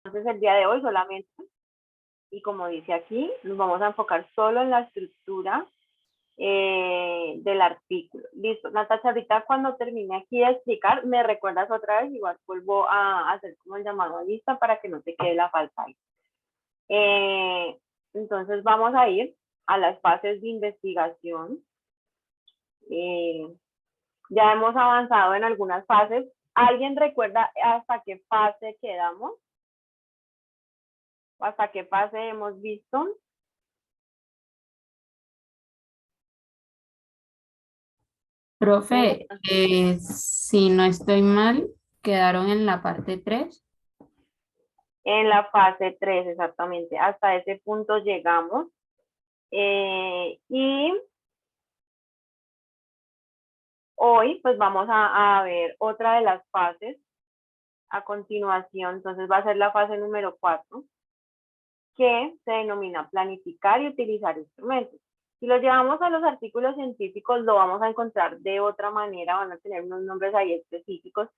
Entonces el día de hoy solamente, y como dice aquí, nos vamos a enfocar solo en la estructura del artículo. Listo, Natacha, ahorita cuando termine aquí de explicar, me recuerdas otra vez, igual vuelvo a hacer como el llamado a lista para que no te quede la falta ahí. Entonces vamos a ir a las fases de investigación. Eh, ya hemos avanzado en algunas fases. ¿Alguien recuerda hasta qué fase quedamos? ¿O hasta qué fase hemos visto? Profe, si no estoy mal, quedaron en la parte 3. En la fase 3, exactamente. Hasta ese punto llegamos. Y hoy pues vamos a ver otra de las fases a continuación. Entonces va a ser la fase número 4, que se denomina planificar y utilizar instrumentos. Si lo llevamos a los artículos científicos, lo vamos a encontrar de otra manera, van a tener unos nombres ahí específicos.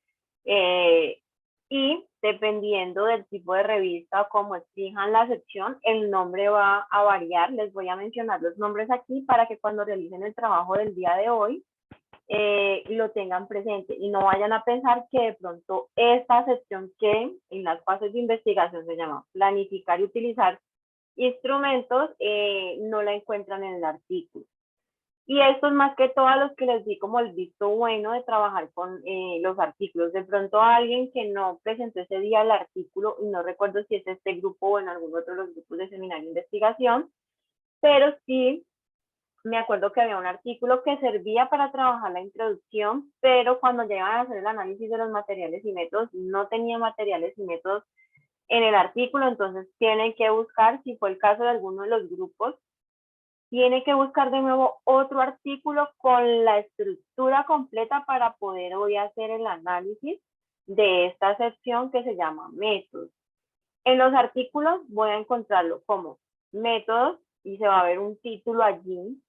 Y dependiendo del tipo de revista o cómo exijan la sección, el nombre va a variar. Les voy a mencionar los nombres aquí para que cuando realicen el trabajo del día de hoy lo tengan presente y no vayan a pensar que de pronto esta sección que en las fases de investigación se llama planificar y utilizar instrumentos, no la encuentran en el artículo. Y esto es más que todo a los que les di como el visto bueno de trabajar con los artículos. De pronto a alguien que no presentó ese día el artículo, y no recuerdo si es este grupo o en algún otro de los grupos de seminario de investigación, pero sí me acuerdo que había un artículo que servía para trabajar la introducción, pero cuando llegan a hacer el análisis de los materiales y métodos, no tenía materiales y métodos en el artículo, entonces tienen que buscar, si fue el caso de alguno de los grupos, tiene que buscar de nuevo otro artículo con la estructura completa para poder hoy hacer el análisis de esta sección que se llama métodos. En los artículos voy a encontrarlo como métodos y se va a ver un título allí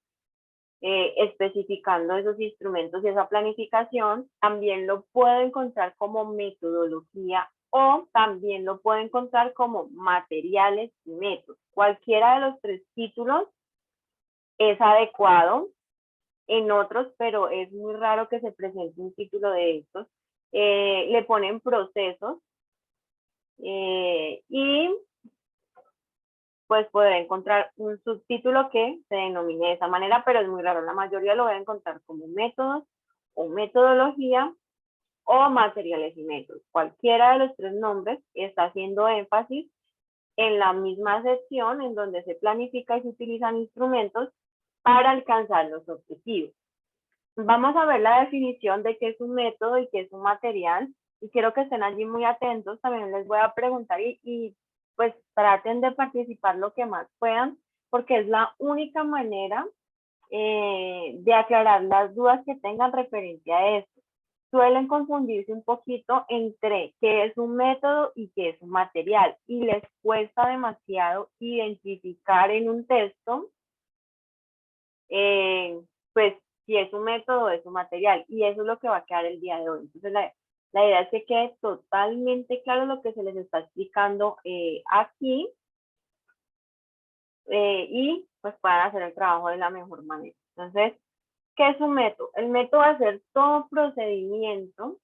especificando esos instrumentos y esa planificación. También lo puedo encontrar como metodología o también lo puedo encontrar como materiales y métodos. Cualquiera de los tres títulos es adecuado. En otros, pero es muy raro que se presente un título de estos. Le ponen procesos y pues poder encontrar un subtítulo que se denomine de esa manera, pero es muy raro. La mayoría lo voy a encontrar como métodos o metodología o materiales y métodos. Cualquiera de los tres nombres está haciendo énfasis en la misma sección en donde se planifica y se utilizan instrumentos para alcanzar los objetivos. Vamos a ver la definición de qué es un método y qué es un material, y quiero que estén allí muy atentos. También les voy a preguntar y pues traten de participar lo que más puedan, porque es la única manera de aclarar las dudas que tengan referente a esto. Suelen confundirse un poquito entre qué es un método y qué es un material, y les cuesta demasiado identificar en un texto pues si es un método o es un material, y eso es lo que va a quedar el día de hoy. Entonces la idea es que quede totalmente claro lo que se les está explicando aquí, y pues puedan hacer el trabajo de la mejor manera. Entonces, ¿qué es un método? El método va a ser todo procedimiento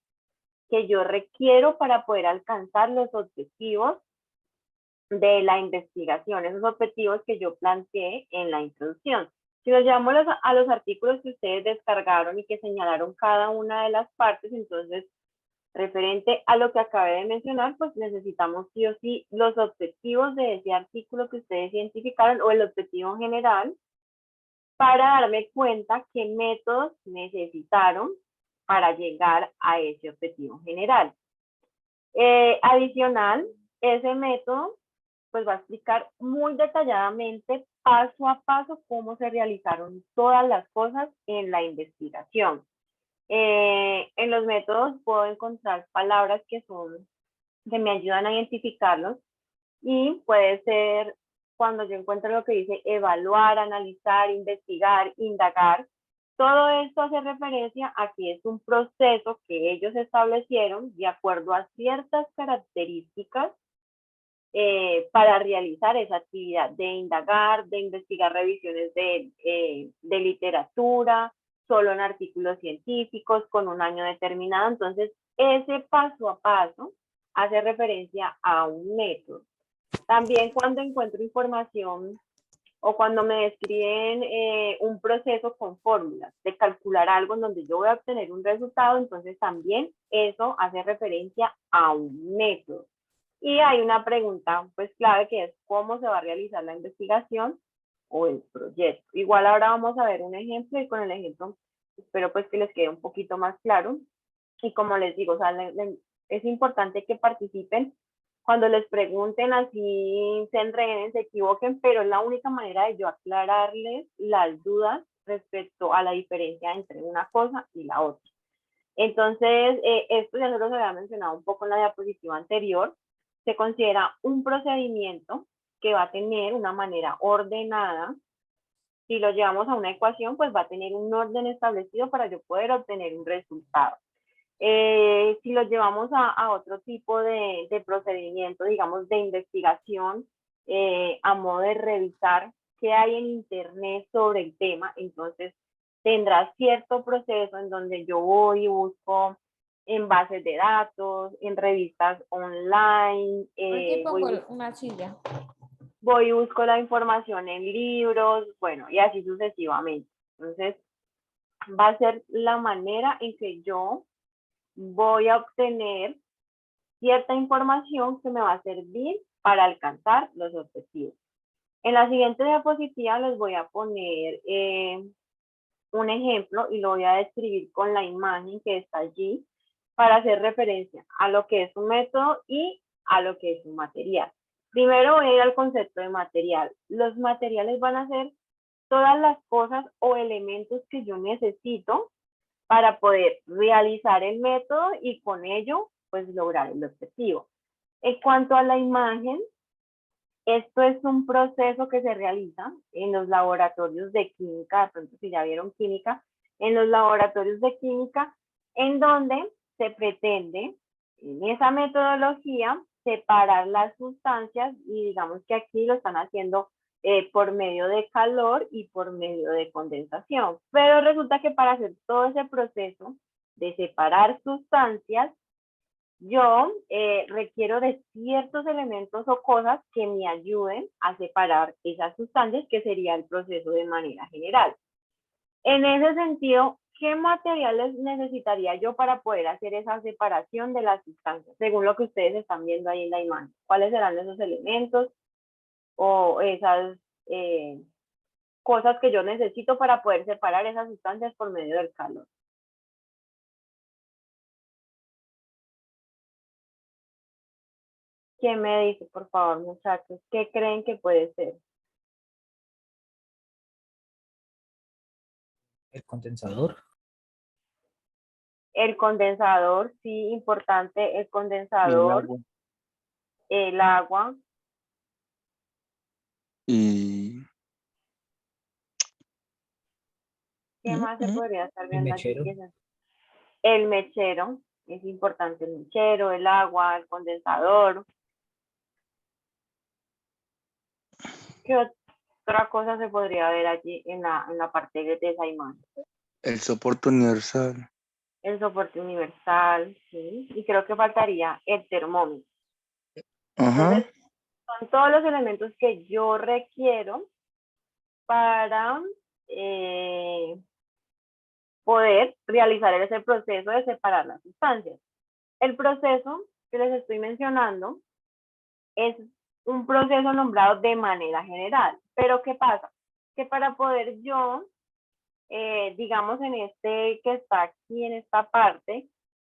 que yo requiero para poder alcanzar los objetivos de la investigación, esos objetivos que yo planteé en la introducción. Si nos llevamos a los artículos que ustedes descargaron y que señalaron cada una de las partes, entonces, referente a lo que acabé de mencionar, pues necesitamos sí o sí los objetivos de ese artículo que ustedes identificaron o el objetivo general para darme cuenta qué métodos necesitaron para llegar a ese objetivo general. Adicional, ese método pues va a explicar muy detalladamente, paso a paso, cómo se realizaron todas las cosas en la investigación. En los métodos puedo encontrar palabras que me ayudan a identificarlos, y puede ser cuando yo encuentro lo que dice evaluar, analizar, investigar, indagar. Todo esto hace referencia a que es un proceso que ellos establecieron de acuerdo a ciertas características para realizar esa actividad de indagar, de investigar revisiones de literatura, solo en artículos científicos, con un año determinado. Entonces, ese paso a paso hace referencia a un método. También cuando encuentro información o cuando me describen un proceso con fórmulas de calcular algo en donde yo voy a obtener un resultado, entonces también eso hace referencia a un método. Y hay una pregunta pues clave que es cómo se va a realizar la investigación o el proyecto. Igual ahora vamos a ver un ejemplo y con el ejemplo espero pues que les quede un poquito más claro. Y como les digo, o sea, es importante que participen cuando les pregunten, así se enreden, se equivoquen, pero es la única manera de yo aclararles las dudas respecto a la diferencia entre una cosa y la otra. Entonces, esto ya se los había mencionado un poco en la diapositiva anterior, se considera un procedimiento que va a tener una manera ordenada. Si lo llevamos a una ecuación, pues va a tener un orden establecido para yo poder obtener un resultado. Si lo llevamos a otro tipo de procedimiento, digamos, de investigación, a modo de revisar qué hay en Internet sobre el tema, entonces tendrá cierto proceso en donde yo voy y busco en bases de datos, en revistas online, Aquí pongo una silla. voy y busco la información en libros, bueno, y así sucesivamente. Entonces, va a ser la manera en que yo voy a obtener cierta información que me va a servir para alcanzar los objetivos. En la siguiente diapositiva les voy a poner un ejemplo y lo voy a describir con la imagen que está allí para hacer referencia a lo que es un método y a lo que es un material. Primero voy a ir al concepto de material. Los materiales van a ser todas las cosas o elementos que yo necesito para poder realizar el método y con ello pues lograr el objetivo. En cuanto a la imagen, esto es un proceso que se realiza en los laboratorios de química, de pronto si ya vieron química, en los laboratorios de química, en donde se pretende, en esa metodología, separar las sustancias y digamos que aquí lo están haciendo por medio de calor y por medio de condensación. Pero resulta que para hacer todo ese proceso de separar sustancias, yo requiero de ciertos elementos o cosas que me ayuden a separar esas sustancias, que sería el proceso de manera general. En ese sentido, ¿qué materiales necesitaría yo para poder hacer esa separación de las sustancias? Según lo que ustedes están viendo ahí en la imagen. ¿Cuáles serán esos elementos o esas cosas que yo necesito para poder separar esas sustancias por medio del calor? ¿Quién me dice, por favor, muchachos, qué creen que puede ser? El condensador. El condensador, sí, importante, el condensador, el agua. Y ¿Qué más se podría estar viendo aquí? mechero. El mechero, es importante el mechero, el agua, el condensador. ¿Qué otra cosa se podría ver allí en la parte de esa imagen? el soporte universal. El soporte universal, sí. Y creo que faltaría el termómetro. Ajá. Entonces, son todos los elementos que yo requiero para poder realizar ese proceso de separar las sustancias. El proceso que les estoy mencionando es un proceso nombrado de manera general. Pero ¿qué pasa? Que para poder yo, digamos en este que está aquí en esta parte,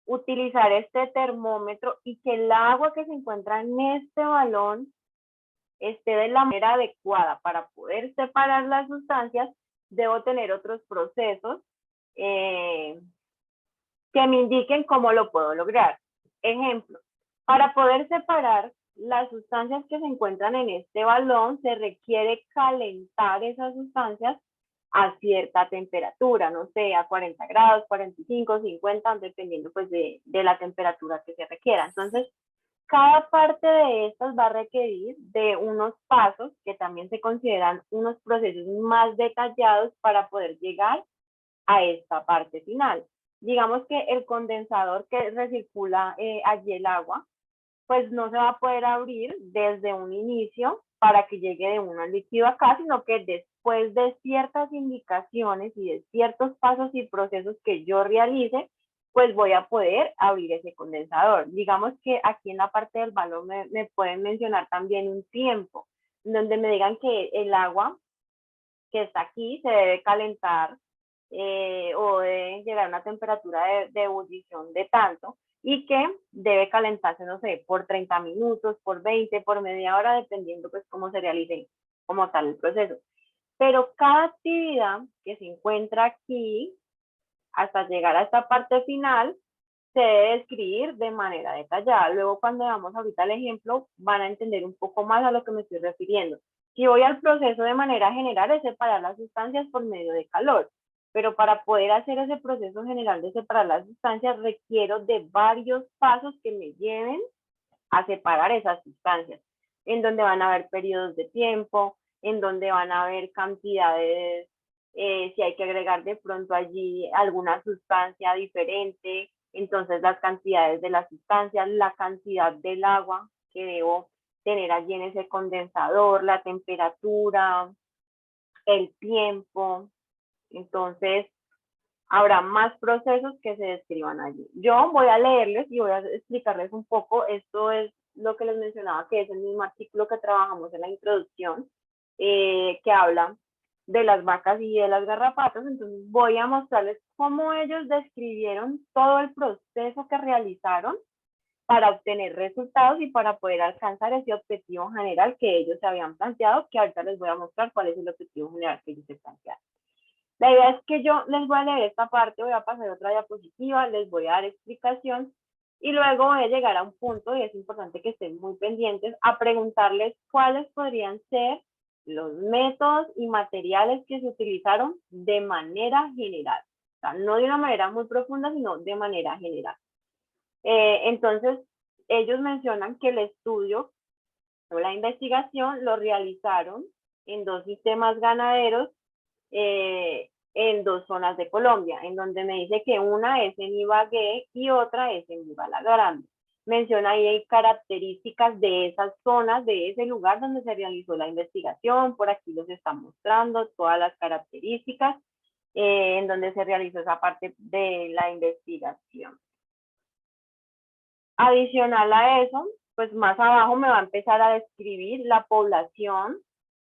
utilizar este termómetro y que el agua que se encuentra en este balón esté de la manera adecuada para poder separar las sustancias, debo tener otros procesos que me indiquen cómo lo puedo lograr. Ejemplo, para poder separar las sustancias que se encuentran en este balón, se requiere calentar esas sustancias a cierta temperatura, no sé, a 40 grados, 45, 50, dependiendo pues de la temperatura que se requiera. Entonces, Cada parte de estas va a requerir de unos pasos que también se consideran unos procesos más detallados para poder llegar a esta parte final. Digamos que el condensador que recircula allí el agua, pues no se va a poder abrir desde un inicio para que llegue de uno al líquido acá, sino que después de ciertas indicaciones y de ciertos pasos y procesos que yo realice, pues voy a poder abrir ese condensador. Digamos que aquí en la parte del valor me pueden mencionar también un tiempo, donde me digan que el agua que está aquí se debe calentar o debe llegar a una temperatura de ebullición de tanto y que debe calentarse, no sé, por 30 minutos, por 20, por media hora, dependiendo pues cómo se realice como tal el proceso. Pero cada actividad que se encuentra aquí, hasta llegar a esta parte final, se debe describir de manera detallada. Luego, cuando veamos ahorita el ejemplo, van a entender un poco más a lo que me estoy refiriendo. Si voy al proceso de manera general, es separar las sustancias por medio de calor. Pero para poder hacer ese proceso general de separar las sustancias, requiero de varios pasos que me lleven a separar esas sustancias, en donde van a haber periodos de tiempo, en donde van a haber cantidades, si hay que agregar de pronto allí alguna sustancia diferente, entonces las cantidades de las sustancias, la cantidad del agua que debo tener allí en ese condensador, la temperatura, el tiempo. Entonces, habrá más procesos que se describan allí. Yo voy a leerles y voy a explicarles un poco. Esto es lo que les mencionaba, que es el mismo artículo que trabajamos en la introducción, que habla de las vacas y de las garrapatas. Entonces voy a mostrarles cómo ellos describieron todo el proceso que realizaron para obtener resultados y para poder alcanzar ese objetivo general que ellos se habían planteado, que ahorita les voy a mostrar cuál es el objetivo general que ellos se plantearon. La idea es que yo les voy a leer esta parte, voy a pasar otra diapositiva, les voy a dar explicación y luego voy a llegar a un punto, y es importante que estén muy pendientes, a preguntarles cuáles podrían ser los métodos y materiales que se utilizaron de manera general. O sea, no de una manera muy profunda, sino de manera general. Entonces, ellos mencionan que el estudio o la investigación lo realizaron en 2 sistemas ganaderos en 2 zonas de Colombia, en donde me dice que una es en Ibagué y otra es en Ibala Grande. Menciona ahí características de esas zonas, de ese lugar donde se realizó la investigación. Por aquí los están mostrando todas las características en donde se realizó esa parte de la investigación. Adicional a eso, pues más abajo me va a empezar a describir la población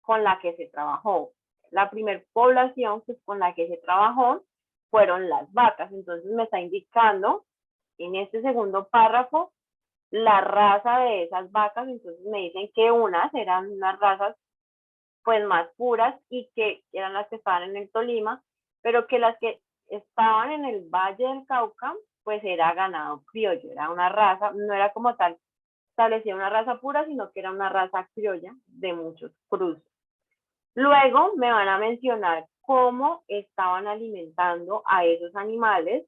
con la que se trabajó. La primera población pues, con la que se trabajó fueron las vacas. Entonces me está indicando en este segundo párrafo la raza de esas vacas. Entonces me dicen que unas eran unas razas pues más puras y que eran las que estaban en el Tolima, pero que las que estaban en el Valle del Cauca pues era ganado criollo, era una raza, no era como tal establecida una raza pura, sino que era una raza criolla de muchos cruces. Luego me van a mencionar cómo estaban alimentando a esos animales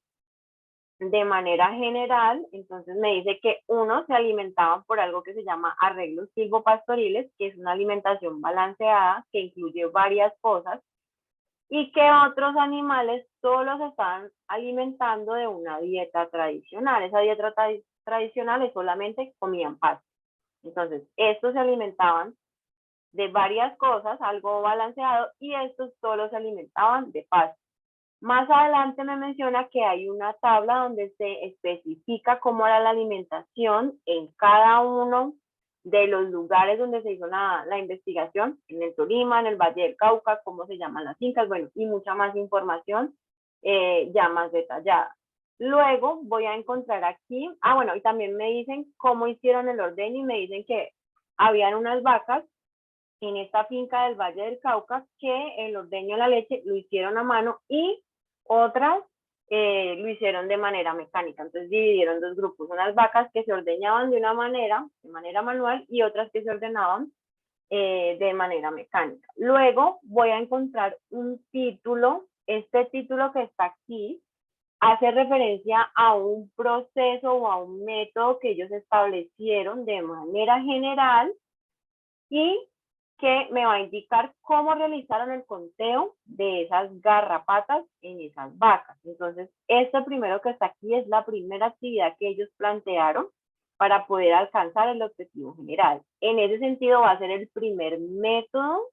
de manera general. Entonces me dice que unos se alimentaban por algo que se llama arreglos silvopastoriles, que es una alimentación balanceada que incluye varias cosas, y que otros animales solo se estaban alimentando de una dieta tradicional. Esa dieta tradicional es solamente comían pasto. Entonces, estos se alimentaban de varias cosas, algo balanceado, y estos solo se alimentaban de pasto. Más adelante me menciona que hay una tabla donde se especifica cómo era la alimentación en cada uno de los lugares donde se hizo la investigación, en el Tolima, en el Valle del Cauca, cómo se llaman las fincas, bueno, y mucha más información ya más detallada. Luego voy a encontrar aquí, bueno, y también me dicen cómo hicieron el orden y me dicen que habían unas vacas en esta finca del Valle del Cauca que el ordeño de la leche lo hicieron a mano y otras lo hicieron de manera mecánica. Entonces dividieron 2 grupos, unas vacas que se ordeñaban de una manera, de manera manual, y otras que se ordenaban de manera mecánica. Luego voy a encontrar un título, este título que está aquí, hace referencia a un proceso o a un método que ellos establecieron de manera general y que me va a indicar cómo realizaron el conteo de esas garrapatas en esas vacas. Entonces, esto primero que está aquí es la primera actividad que ellos plantearon para poder alcanzar el objetivo general. En ese sentido, va a ser el primer método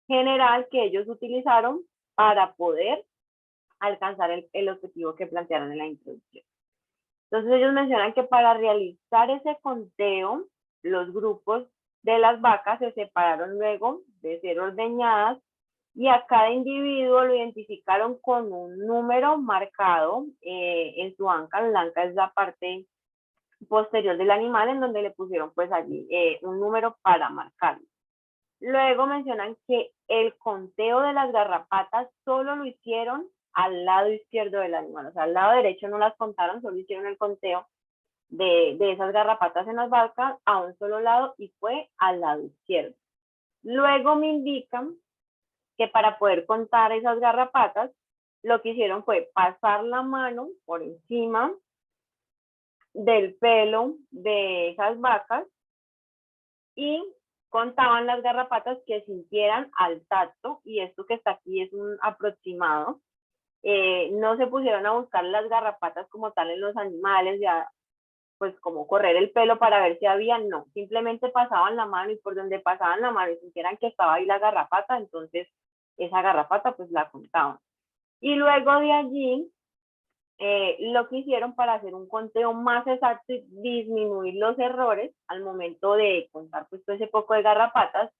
general que ellos utilizaron para poder alcanzar el objetivo que plantearon en la introducción. Entonces, ellos mencionan que para realizar ese conteo, los grupos de las vacas se separaron luego de ser ordeñadas y a cada individuo lo identificaron con un número marcado en su anca. La anca es la parte posterior del animal en donde le pusieron pues allí un número para marcarlo. Luego mencionan que el conteo de las garrapatas solo lo hicieron al lado izquierdo del animal, o sea, al lado derecho no las contaron, solo hicieron el conteo de esas garrapatas en las vacas a un solo lado y fue al lado izquierdo. Luego me indican que para poder contar esas garrapatas, lo que hicieron fue pasar la mano por encima del pelo de esas vacas y contaban las garrapatas que sintieran al tacto, y esto que está aquí es un aproximado. No se pusieron a buscar las garrapatas como tal en los animales, ya pues como correr el pelo para ver si había, no, simplemente pasaban la mano y por donde pasaban la mano y sintieran que estaba ahí la garrapata, entonces esa garrapata pues la contaban. Y luego de allí, lo que hicieron para hacer un conteo más exacto y disminuir los errores al momento de contar pues todo ese poco de garrapatas,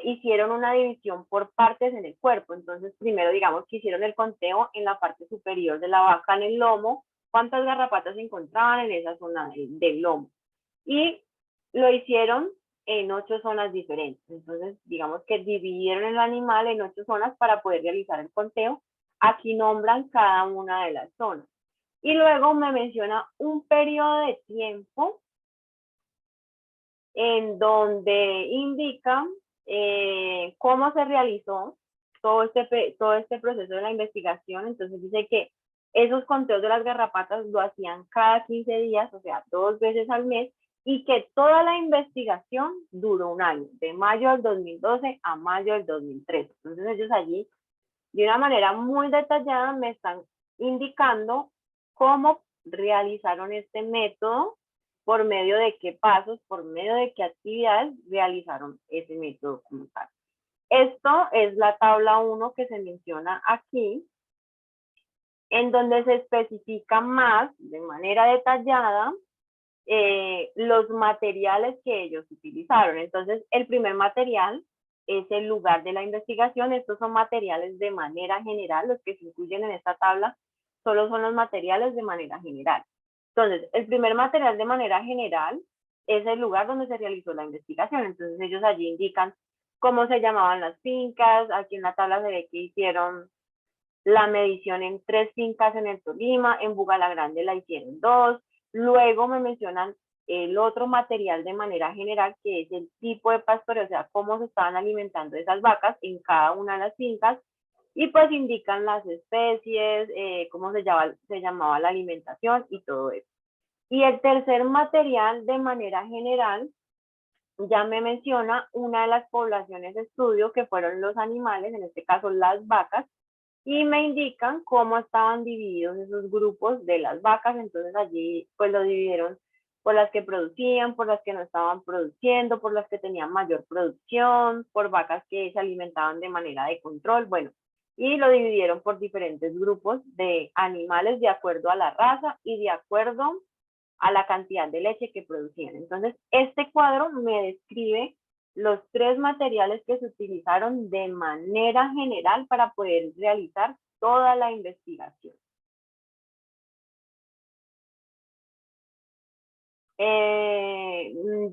hicieron una división por partes en el cuerpo. Entonces, primero, digamos que hicieron el conteo en la parte superior de la vaca, en el lomo, cuántas garrapatas se encontraban en esa zona del lomo. Y lo hicieron en 8 zonas diferentes. Entonces, digamos que dividieron el animal en 8 zonas para poder realizar el conteo. Aquí nombran cada una de las zonas. Y luego me menciona un periodo de tiempo en donde indican cómo se realizó todo este proceso de la investigación. Entonces dice que esos conteos de las garrapatas lo hacían cada 15 días, o sea, 2 veces al mes, y que toda la investigación duró un año, de mayo del 2012 a mayo del 2013. Entonces ellos allí, de una manera muy detallada, me están indicando cómo realizaron este método, por medio de qué pasos, por medio de qué actividades realizaron ese método como tal. Esto es la tabla 1 que se menciona aquí, en donde se especifica más, de manera detallada, los materiales que ellos utilizaron. Entonces, el primer material es el lugar de la investigación. Estos son materiales de manera general, los que se incluyen en esta tabla solo son los materiales de manera general. Entonces, el primer material de manera general es el lugar donde se realizó la investigación. Entonces, ellos allí indican cómo se llamaban las fincas. Aquí en la tabla se ve que hicieron la medición en 3 fincas en el Tolima, en Bugalagrande la hicieron 2. Luego me mencionan el otro material de manera general, que es el tipo de pastoreo, o sea, cómo se estaban alimentando esas vacas en cada una de las fincas, y pues indican las especies, cómo se llamaba la alimentación y todo eso. Y el tercer material de manera general ya me menciona una de las poblaciones de estudio, que fueron los animales, en este caso las vacas, y me indican cómo estaban divididos esos grupos de las vacas. Entonces allí pues lo dividieron por las que producían, por las que no estaban produciendo, por las que tenían mayor producción, por vacas que se alimentaban de manera de control, bueno, y lo dividieron por diferentes grupos de animales de acuerdo a la raza y de acuerdo a la cantidad de leche que producían. Entonces, este cuadro me describe los 3 materiales que se utilizaron de manera general para poder realizar toda la investigación.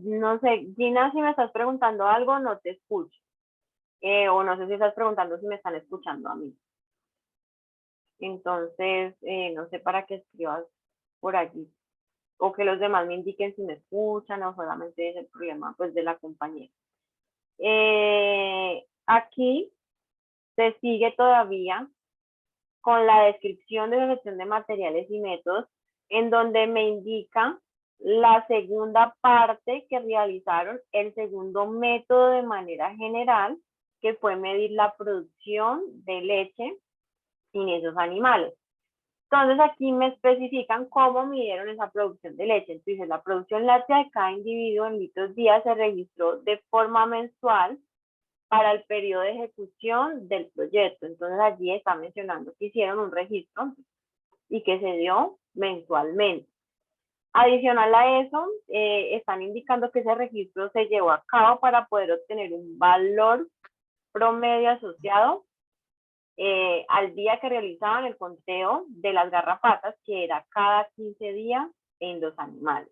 No sé, Gina, si me estás preguntando algo, no te escucho. O no sé si estás preguntando si me están escuchando a mí. Entonces, no sé para qué escribas por allí. O que los demás me indiquen si me escuchan, o solamente es el problema pues de la compañera. Aquí se sigue todavía con la descripción de selección de materiales y métodos, en donde me indica la segunda parte que realizaron, el segundo método de manera general, que fue medir la producción de leche sin esos animales. Entonces aquí me especifican cómo midieron esa producción de leche. Entonces la producción láctea de cada individuo en litros día se registró de forma mensual para el periodo de ejecución del proyecto. Entonces allí está mencionando que hicieron un registro y que se dio mensualmente. Adicional a eso, están indicando que ese registro se llevó a cabo para poder obtener un valor promedio asociado al día que realizaban el conteo de las garrapatas, que era cada 15 días en los animales.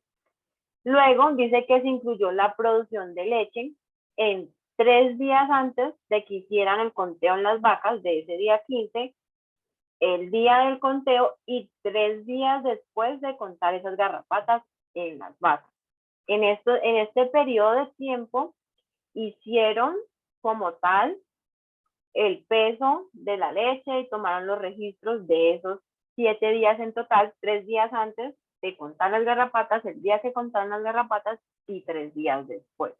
Luego dice que se incluyó la producción de leche en 3 días antes de que hicieran el conteo en las vacas de ese día 15, el día del conteo y 3 días después de contar esas garrapatas en las vacas. En este periodo de tiempo hicieron como tal el peso de la leche y tomaron los registros de esos 7 días en total, 3 días antes de contar las garrapatas, el día que contaron las garrapatas y 3 días después.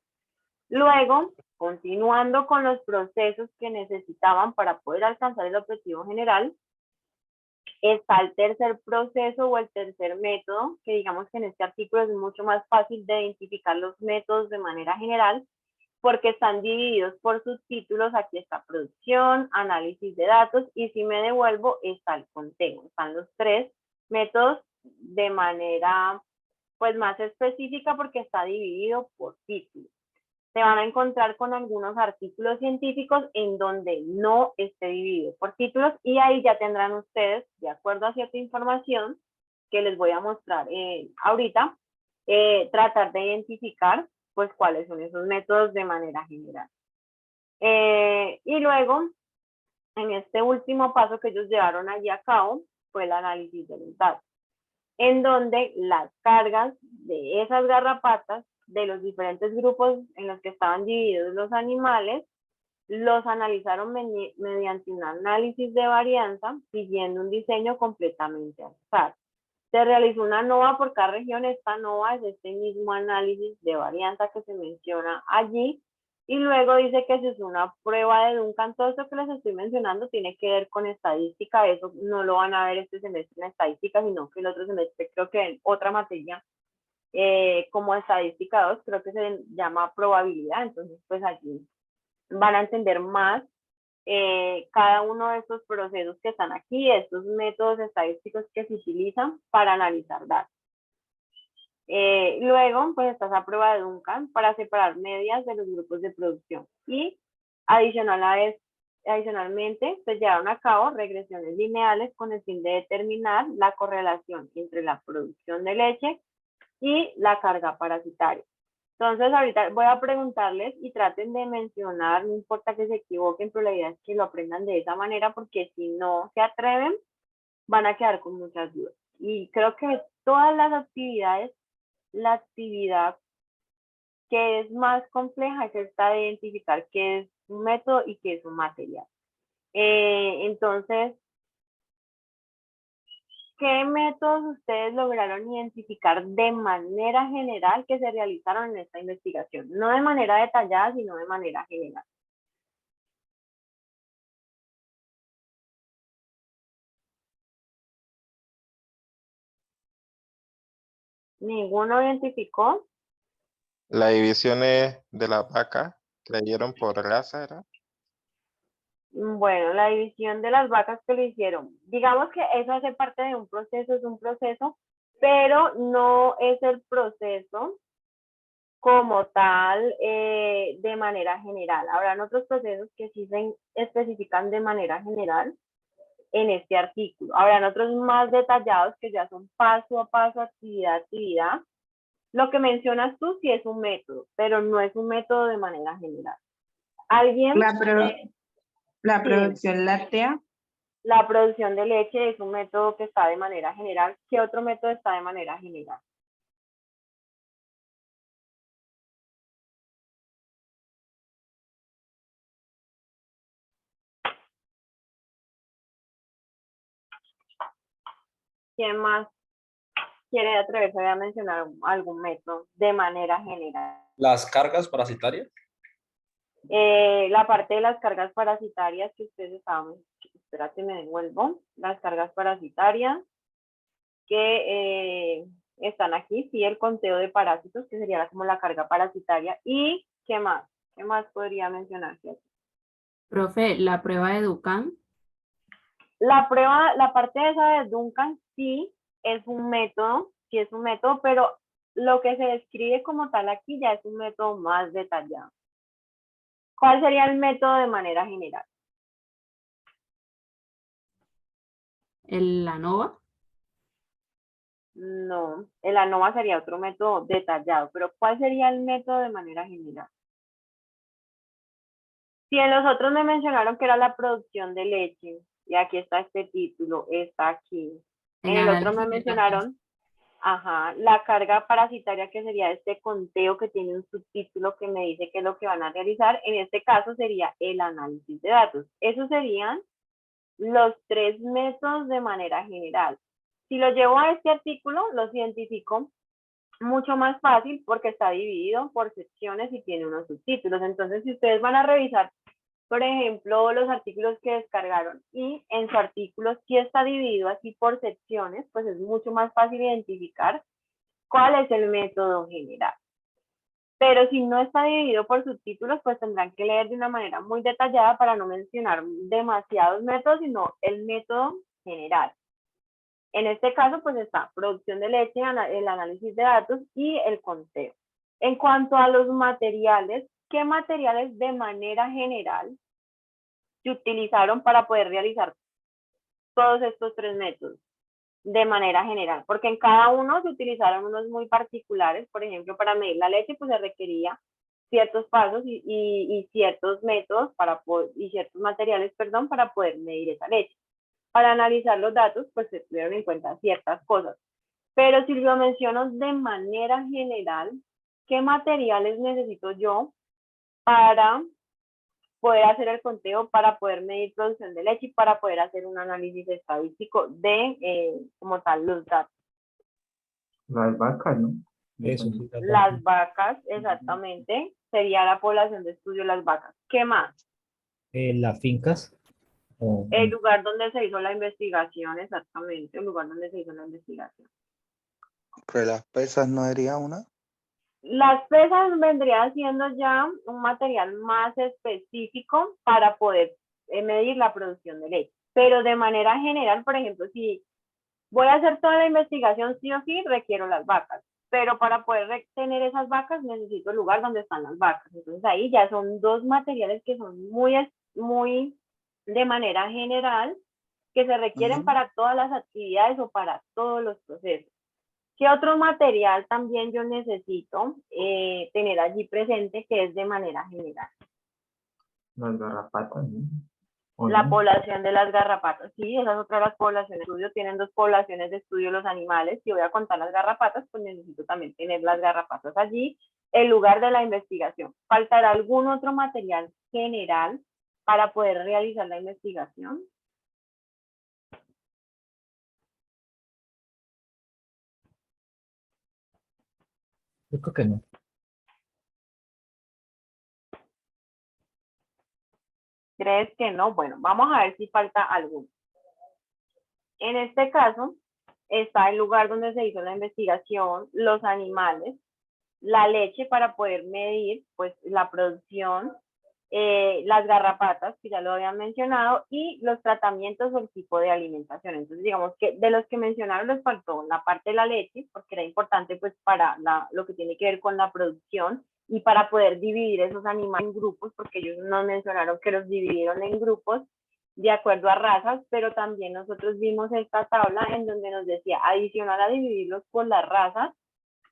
Luego, continuando con los procesos que necesitaban para poder alcanzar el objetivo general, está el tercer proceso o el tercer método, que digamos que en este artículo es mucho más fácil de identificar los métodos de manera general, porque están divididos por subtítulos. Aquí está producción, análisis de datos, y si me devuelvo está el conteo. Están los 3 métodos de manera pues más específica porque está dividido por títulos. Se van a encontrar con algunos artículos científicos en donde no esté dividido por títulos, y ahí ya tendrán ustedes, de acuerdo a cierta información que les voy a mostrar ahorita, tratar de identificar pues cuáles son esos métodos de manera general. Y luego, en este último paso que ellos llevaron allí a cabo, fue el análisis de los datos, en donde las cargas de esas garrapatas de los diferentes grupos en los que estaban divididos los animales, los analizaron mediante un análisis de varianza, siguiendo un diseño completamente al azar. Se realizó una NOVA por cada región. Esta NOVA es este mismo análisis de varianza que se menciona allí. Y luego dice que se hizo una prueba de Duncan. Todo esto que les estoy mencionando tiene que ver con estadística. Eso no lo van a ver este semestre en estadística, sino que el otro semestre creo que en otra materia como estadística 2, creo que se llama probabilidad. Entonces, pues allí van a entender más cada uno de estos procesos que están aquí, estos métodos estadísticos que se utilizan para analizar datos. Luego, pues está esa prueba de Duncan para separar medias de los grupos de producción. Y adicionalmente, se llevaron a cabo regresiones lineales con el fin de determinar la correlación entre la producción de leche y la carga parasitaria. Entonces, ahorita voy a preguntarles y traten de mencionar, no importa que se equivoquen, pero la idea es que lo aprendan de esa manera, porque si no se atreven, van a quedar con muchas dudas. Y creo que todas las actividades, la actividad que es más compleja es esta de identificar qué es un método y qué es un material. Entonces, ¿qué métodos ustedes lograron identificar de manera general que se realizaron en esta investigación? No de manera detallada, sino de manera general. ¿Ninguno identificó? La división es de la vaca que le dieron por raza, ¿era? Bueno, la división de las vacas que lo hicieron. Digamos que eso hace parte de un proceso, es un proceso, pero no es el proceso como tal de manera general. Habrán otros procesos que sí se especifican de manera general en este artículo. Habrán otros más detallados que ya son paso a paso, actividad a actividad. Lo que mencionas tú sí es un método, pero no es un método de manera general. ¿Alguien? La Sí. producción láctea. La producción de leche es un método que está de manera general. ¿Qué otro método está de manera general? ¿Quién más quiere atreverse a mencionar algún método de manera general? Las cargas parasitarias. La parte de las cargas parasitarias que ustedes estaban, espérate, me devuelvo, las cargas parasitarias que están aquí, sí, el conteo de parásitos, que sería como la carga parasitaria, y ¿qué más? ¿Qué más podría mencionarse aquí? Profe, la prueba de Duncan. La prueba, la parte esa de Duncan sí es un método, pero lo que se describe como tal aquí ya es un método más detallado. ¿Cuál sería el método de manera general? El ANOVA. No, el ANOVA sería otro método detallado, pero ¿cuál sería el método de manera general? Si en los otros me mencionaron que era la producción de leche, y aquí está este título, está aquí. En el otro me mencionaron, ajá, la carga parasitaria, que sería este conteo que tiene un subtítulo que me dice qué es lo que van a realizar. En este caso sería el análisis de datos. Esos serían los 3 métodos de manera general. Si lo llevo a este artículo, los identifico mucho más fácil porque está dividido por secciones y tiene unos subtítulos. Entonces, si ustedes van a revisar, por ejemplo, los artículos que descargaron y en su artículo sí está dividido así por secciones, pues es mucho más fácil identificar cuál es el método general. Pero si no está dividido por subtítulos, pues tendrán que leer de una manera muy detallada para no mencionar demasiados métodos, sino el método general. En este caso, pues está producción de leche, el análisis de datos y el conteo. En cuanto a los materiales, ¿qué materiales de manera general se utilizaron para poder realizar todos estos 3 métodos? De manera general, porque en cada uno se utilizaron unos muy particulares. Por ejemplo, para medir la leche, pues se requería ciertos pasos y ciertos métodos y ciertos materiales, perdón, para poder medir esa leche. Para analizar los datos, pues se tuvieron en cuenta ciertas cosas. Pero si lo menciono de manera general, ¿qué materiales necesito yo para poder hacer el conteo, para poder medir producción de leche y para poder hacer un análisis estadístico de, como tal, los datos? Las vacas, ¿no? Eso, sí, Las vacas, exactamente, sería la población de estudio de las vacas. ¿Qué más? Las fincas. El lugar donde se hizo la investigación, exactamente, el lugar donde se hizo la investigación. Pero las pesas no sería una. Las pesas vendría siendo ya un material más específico para poder medir la producción de leche. Pero de manera general, por ejemplo, si voy a hacer toda la investigación sí o sí, requiero las vacas. Pero para poder tener esas vacas necesito el lugar donde están las vacas. Entonces ahí ya son 2 materiales que son muy de manera general, que se requieren para todas las actividades o para todos los procesos. ¿Qué otro material también yo necesito tener allí presente que es de manera general? Las garrapatas, ¿no? La población de las garrapatas. Sí, esa es otra de las poblaciones de estudio. Tienen 2 poblaciones de estudio los animales. Si voy a contar las garrapatas, pues necesito también tener las garrapatas allí. El lugar de la investigación. ¿Faltará algún otro material general para poder realizar la investigación? Yo creo que no. ¿Crees que no? Bueno, vamos a ver si falta alguno. En este caso, está el lugar donde se hizo la investigación, los animales, la leche para poder medir pues la producción, las garrapatas, que ya lo habían mencionado, y los tratamientos o el tipo de alimentación. Entonces, digamos que de los que mencionaron les faltó la parte de la leche, porque era importante pues para lo que tiene que ver con la producción y para poder dividir esos animales en grupos, porque ellos nos mencionaron que los dividieron en grupos de acuerdo a razas, pero también nosotros vimos esta tabla en donde nos decía, adicional a dividirlos por las razas,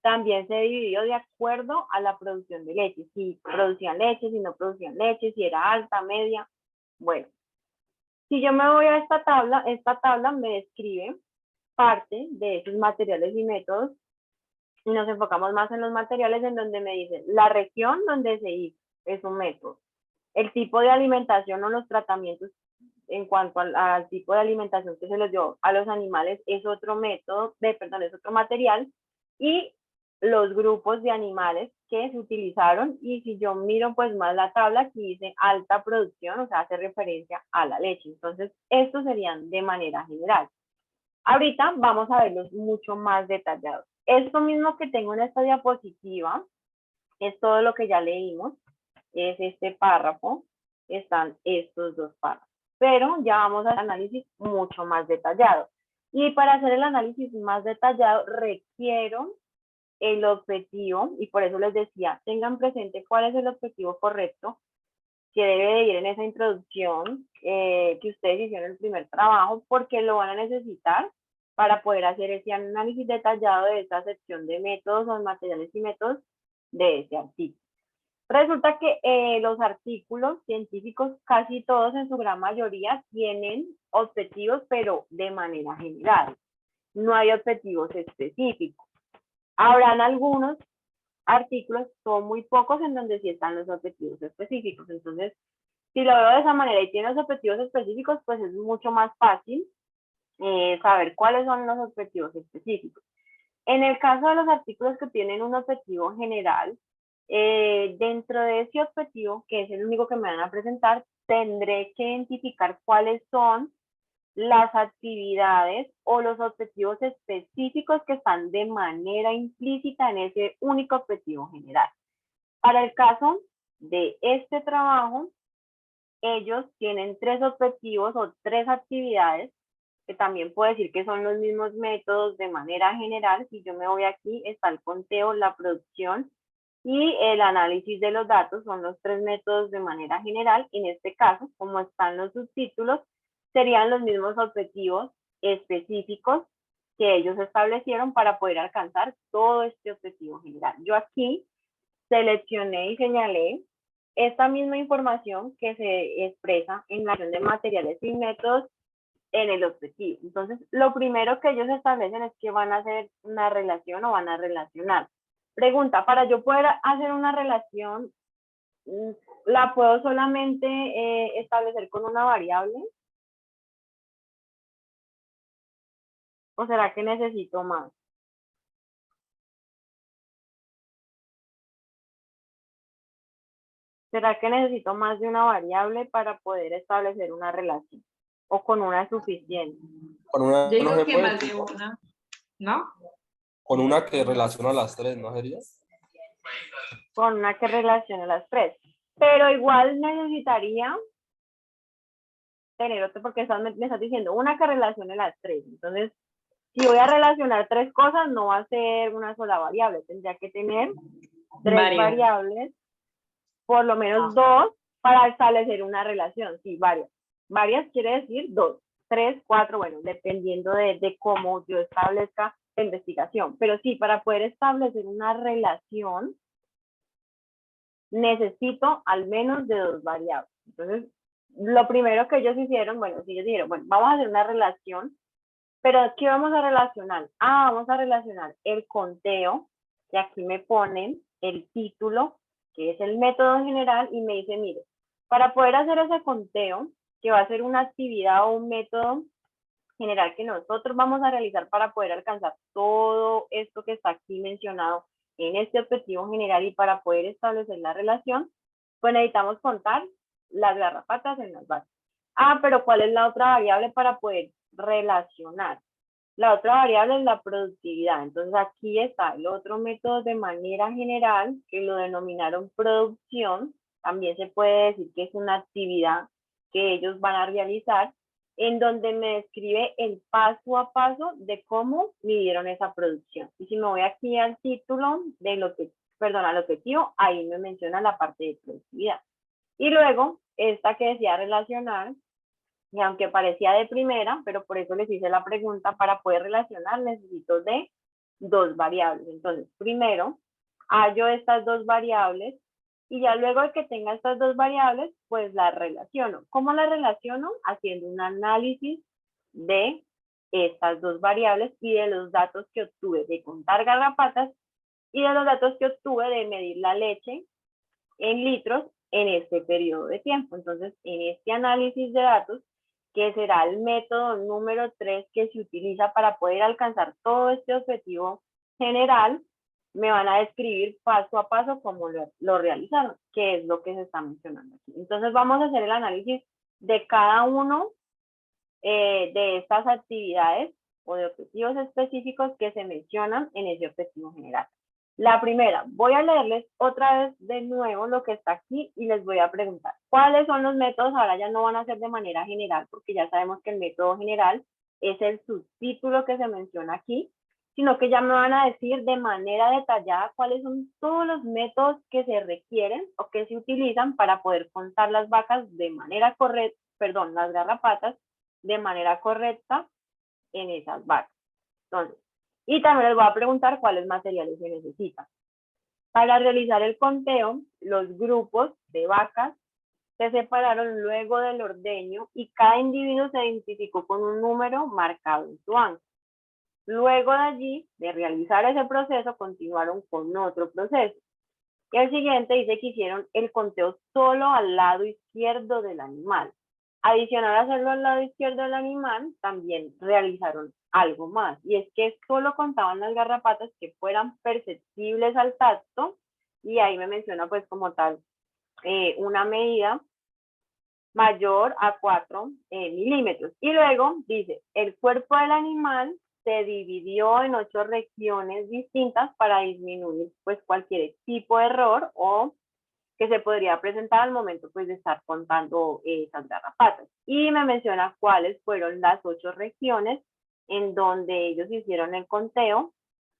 también se dividió de acuerdo a la producción de leche, si producían leche, si no producían leche, si era alta, media. Bueno, si yo me voy a esta tabla me describe parte de esos materiales y métodos y nos enfocamos más en los materiales en donde me dicen la región donde se hizo, es un método. El tipo de alimentación o los tratamientos en cuanto al tipo de alimentación que se les dio a los animales, es otro método, es otro material, y los grupos de animales que se utilizaron, y si yo miro pues más la tabla, aquí dice alta producción, o sea, hace referencia a la leche. Entonces, estos serían de manera general. Ahorita vamos a verlos mucho más detallados. Esto mismo que tengo en esta diapositiva es todo lo que ya leímos, es este párrafo, están estos dos párrafos, pero ya vamos al análisis mucho más detallado. Y para hacer el análisis más detallado requiero el objetivo, y por eso les decía, tengan presente cuál es el objetivo correcto que debe de ir en esa introducción que ustedes hicieron en el primer trabajo, porque lo van a necesitar para poder hacer ese análisis detallado de esta sección de métodos o materiales y métodos de ese artículo. Resulta que los artículos científicos, casi todos en su gran mayoría, tienen objetivos, pero de manera general. No hay objetivos específicos. Habrán algunos artículos, son muy pocos, en donde sí están los objetivos específicos. Entonces, si lo veo de esa manera y tiene los objetivos específicos, pues es mucho más fácil saber cuáles son los objetivos específicos. En el caso de los artículos que tienen un objetivo general, dentro de ese objetivo, que es el único que me van a presentar, tendré que identificar cuáles son las actividades o los objetivos específicos que están de manera implícita en ese único objetivo general. Para el caso de este trabajo, ellos tienen 3 objetivos o 3 actividades, que también puedo decir que son los mismos métodos de manera general. Si yo me voy aquí, está el conteo, la producción y el análisis de los datos, son los 3 métodos de manera general. En este caso, como están los subtítulos, serían los mismos objetivos específicos que ellos establecieron para poder alcanzar todo este objetivo general. Yo aquí seleccioné y señalé esta misma información que se expresa en la acción de materiales y métodos en el objetivo. Entonces, lo primero que ellos establecen es que van a hacer una relación o van a relacionar. Pregunta, para yo poder hacer una relación, ¿la puedo solamente establecer con una variable? ¿O será que necesito más? ¿Será que necesito más de una variable para poder establecer una relación? ¿O con una es suficiente? Con una Yo no digo se que puede, más de una, ¿no? con una que relaciona las 3, ¿no sería? Con una que relacione las 3. Pero igual necesitaría tener otro, porque me estás diciendo una que relacione las 3. Entonces, si voy a relacionar 3 cosas, no va a ser una sola variable. Tendría que tener 3 variables, por lo menos 2, para establecer una relación. Sí, varias. Varias quiere decir 2, 3, 4, bueno, dependiendo de cómo yo establezca la investigación. Pero sí, para poder establecer una relación, necesito al menos de 2 variables. Entonces, lo primero que ellos hicieron, bueno, si ellos dijeron, bueno, vamos a hacer una relación, pero ¿qué vamos a relacionar? Vamos a relacionar el conteo, que aquí me ponen el título, que es el método general, y me dice, mire, para poder hacer ese conteo, que va a ser una actividad o un método general que nosotros vamos a realizar para poder alcanzar todo esto que está aquí mencionado en este objetivo general y para poder establecer la relación, pues necesitamos contar las garrapatas en las bases. Pero ¿cuál es la otra variable para poder relacionar? La otra variable es la productividad. Entonces aquí está el otro método de manera general que lo denominaron producción. También se puede decir que es una actividad que ellos van a realizar, en donde me describe el paso a paso de cómo midieron esa producción. Y si me voy aquí al título de lo que, perdón, al objetivo, ahí me menciona la parte de productividad. Y luego, esta que decía relacionar, y aunque parecía de primera, pero por eso les hice la pregunta, para poder relacionar necesito de 2 variables. Entonces, primero, hallo estas 2 variables y ya luego de que tenga estas 2 variables, pues las relaciono. ¿Cómo las relaciono? Haciendo un análisis de estas 2 variables y de los datos que obtuve de contar garrapatas y de los datos que obtuve de medir la leche en litros en este periodo de tiempo. Entonces, en este análisis de datos, que será el método número 3 que se utiliza para poder alcanzar todo este objetivo general, me van a describir paso a paso cómo lo realizaron, que es lo que se está mencionando aquí. Entonces vamos a hacer el análisis de cada uno de estas actividades o de objetivos específicos que se mencionan en ese objetivo general. La primera, voy a leerles otra vez de nuevo lo que está aquí y les voy a preguntar, ¿cuáles son los métodos? Ahora ya no van a ser de manera general, porque ya sabemos que el método general es el subtítulo que se menciona aquí, sino que ya me van a decir de manera detallada cuáles son todos los métodos que se requieren o que se utilizan para poder contar las vacas de manera correcta, perdón, las garrapatas de manera correcta en esas vacas. Entonces, y también les voy a preguntar cuáles materiales se necesitan. Para realizar el conteo, los grupos de vacas se separaron luego del ordeño y cada individuo se identificó con un número marcado en su ancla. Luego de allí, de realizar ese proceso, continuaron con otro proceso. Y el siguiente dice que hicieron el conteo solo al lado izquierdo del animal. Adicional a hacerlo al lado izquierdo del animal, también realizaron algo más, y es que solo contaban las garrapatas que fueran perceptibles al tacto, y ahí me menciona pues como tal una medida mayor a 4 milímetros. Y luego dice, el cuerpo del animal se dividió en 8 regiones distintas para disminuir pues cualquier tipo de error o que se podría presentar al momento pues de estar contando esas garrapatas. Y me menciona cuáles fueron las 8 regiones en donde ellos hicieron el conteo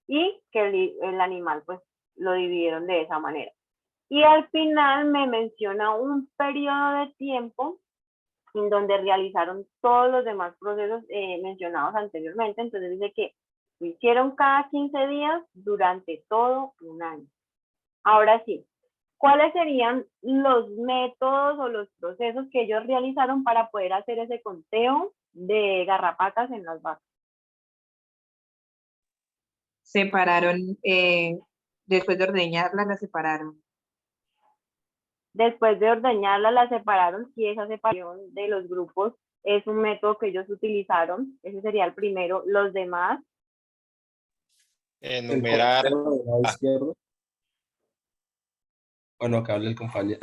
y que el animal pues lo dividieron de esa manera. Y al final me menciona un periodo de tiempo en donde realizaron todos los demás procesos mencionados anteriormente. Entonces dice que lo hicieron cada 15 días durante todo un año. Ahora sí, ¿cuáles serían los métodos o los procesos que ellos realizaron para poder hacer ese conteo de garrapatas en las vacas? Separaron, después de ordeñarlas, las separaron. Después de ordeñarlas, las separaron. Si esa separación de los grupos es un método que ellos utilizaron, ese sería el primero. Los demás. El Enumerar. conteo del lado izquierdo. Bueno, que hable el compañero.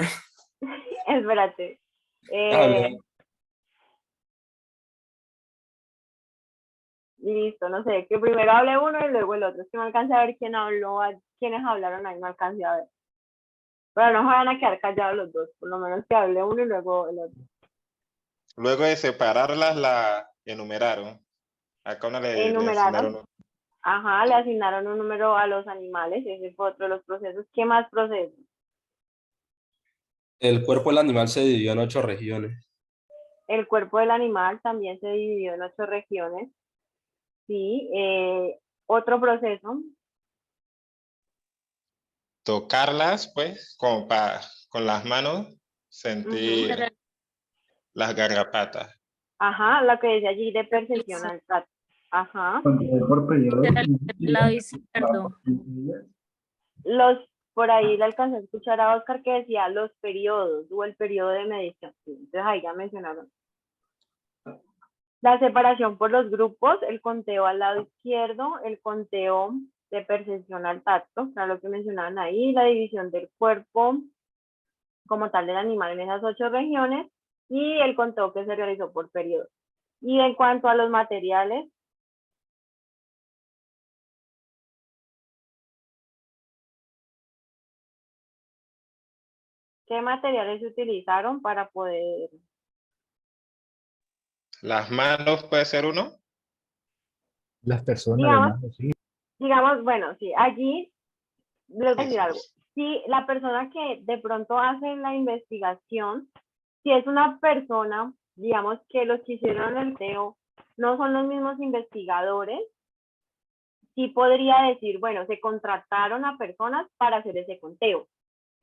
Espérate. Hable. Listo, no sé, que primero hable uno y luego el otro. Es que no alcancé a ver quién habló, quiénes hablaron ahí, no alcancé a ver. Pero no se van a quedar callados los dos, por lo menos que hable uno y luego el otro. Luego de separarlas, la enumeraron. Acá uno le Enumeraron. asignaron. Ajá, le asignaron un número a los animales, ese fue otro de los procesos. ¿Qué más procesos? El cuerpo del animal se dividió en 8 regiones. El cuerpo del animal también se dividió en 8 regiones. Sí, otro proceso. Tocarlas, pues, como con las manos, sentir las garrapatas. Ajá, lo que dice allí de percepción al tacto. Ajá. Control por periodo. Del lado izquierdo. Por ahí le alcancé a escuchar a Oscar que decía los periodos o el periodo de medición. Entonces ahí ya mencionaron. La separación por los grupos, el conteo al lado izquierdo, el conteo de percepción al tacto, para lo que mencionaban ahí, la división del cuerpo como tal del animal en esas 8 regiones y el conteo que se realizó por periodo. Y en cuanto a los materiales, ¿qué materiales se utilizaron para poder? Las manos puede ser uno. Las personas, Digamos, además, sí. digamos, bueno, sí, allí les voy a decir algo. Si la persona que de pronto hace la investigación, si es una persona, digamos que los que hicieron el conteo no son los mismos investigadores, sí podría decir, bueno, se contrataron a personas para hacer ese conteo.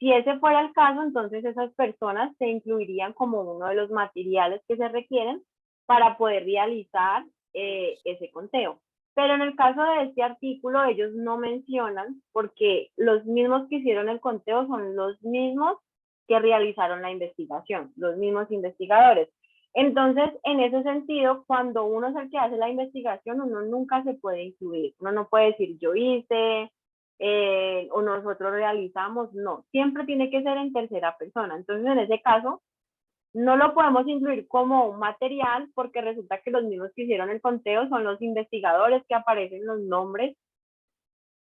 Si ese fuera el caso, entonces esas personas se incluirían como uno de los materiales que se requieren para poder realizar ese conteo. Pero en el caso de este artículo, ellos no mencionan, porque los mismos que hicieron el conteo son los mismos que realizaron la investigación, los mismos investigadores. Entonces, en ese sentido, cuando uno es el que hace la investigación, uno nunca se puede incluir. Uno no puede decir yo hice o nosotros realizamos, no. Siempre tiene que ser en tercera persona. Entonces, en ese caso, no lo podemos incluir como un material porque resulta que los mismos que hicieron el conteo son los investigadores que aparecen los nombres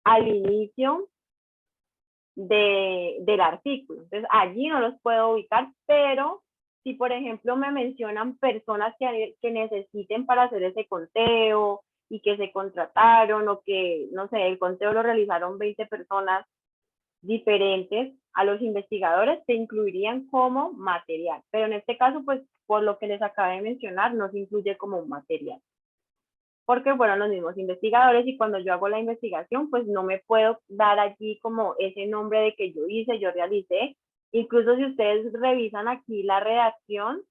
al inicio del artículo. Entonces, allí no los puedo ubicar, pero si, por ejemplo, me mencionan personas que necesiten para hacer ese conteo y que se contrataron o que, no sé, el conteo lo realizaron 20 personas diferentes a los investigadores, se incluirían como material. Pero en este caso, pues, por lo que les acabé de mencionar, no se incluye como un material. Porque fueron los mismos investigadores y cuando yo hago la investigación, pues no me puedo dar allí como ese nombre de que yo hice, yo realicé. Incluso si ustedes revisan aquí la redacción,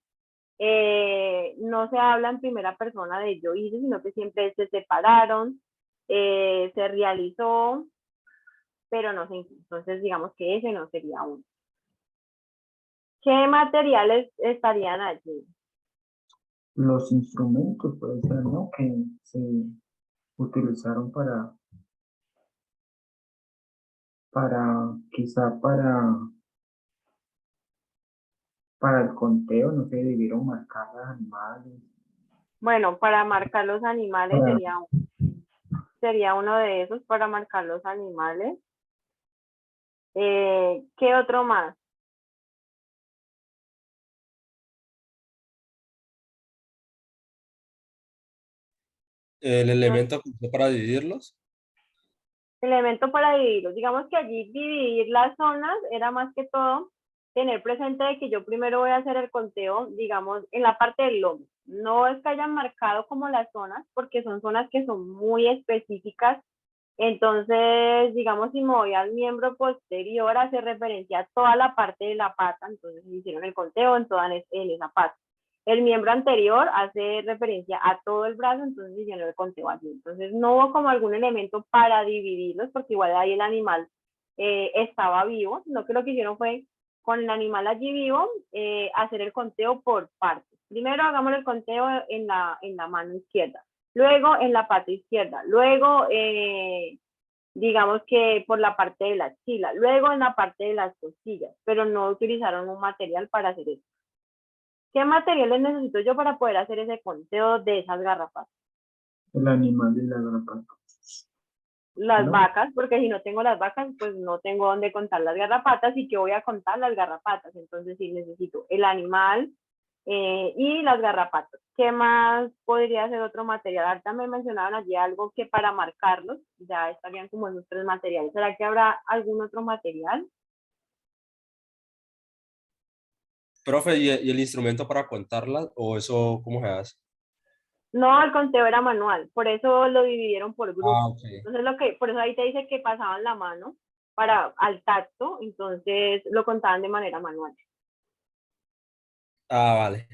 no se habla en primera persona de yo hice, sino que siempre se separaron, se realizó, pero no se incluye. Entonces, digamos que ese no sería uno. ¿Qué materiales estarían allí? Los instrumentos, puede ser, ¿no? Que se utilizaron quizá para el conteo, no sé, debieron marcar los animales. Bueno, para marcar los animales Para- sería uno de esos, para marcar los animales. ¿Qué otro más? El elemento que usó para dividirlos. Elemento para dividirlos. Digamos que allí dividir las zonas era más que todo tener presente de que yo primero voy a hacer el conteo, digamos, en la parte del lomo. No es que hayan marcado como las zonas, porque son zonas que son muy específicas. Entonces, digamos, si me voy al miembro posterior, hace referencia a toda la parte de la pata, entonces hicieron el conteo en esa pata. El miembro anterior hace referencia a todo el brazo, entonces hicieron el conteo allí. Entonces, no hubo como algún elemento para dividirlos, porque igual ahí el animal estaba vivo, sino que lo que hicieron fue, con el animal allí vivo, hacer el conteo por partes. Primero hagamos el conteo en la mano izquierda, luego en la pata izquierda, luego digamos que por la parte de la axila, luego en la parte de las costillas, pero no utilizaron un material para hacer eso. ¿Qué materiales necesito yo para poder hacer ese conteo de esas garrapatas? El animal de la garrapata. Las ¿No? vacas, porque si no tengo las vacas, pues no tengo dónde contar las garrapatas y que voy a contar las garrapatas. Entonces sí necesito el animal y las garrapatas. ¿Qué más podría ser otro material? Ahorita me mencionaron allí algo que para marcarlos, ya estarían como esos tres materiales. ¿Será que habrá algún otro material? Profe, ¿y el instrumento para contarlas? ¿O eso cómo se hace? No, el conteo era manual, por eso lo dividieron por Ah, grupos. ok. Entonces por eso ahí te dice que pasaban la mano al tacto, entonces lo contaban de manera manual. Ah, vale.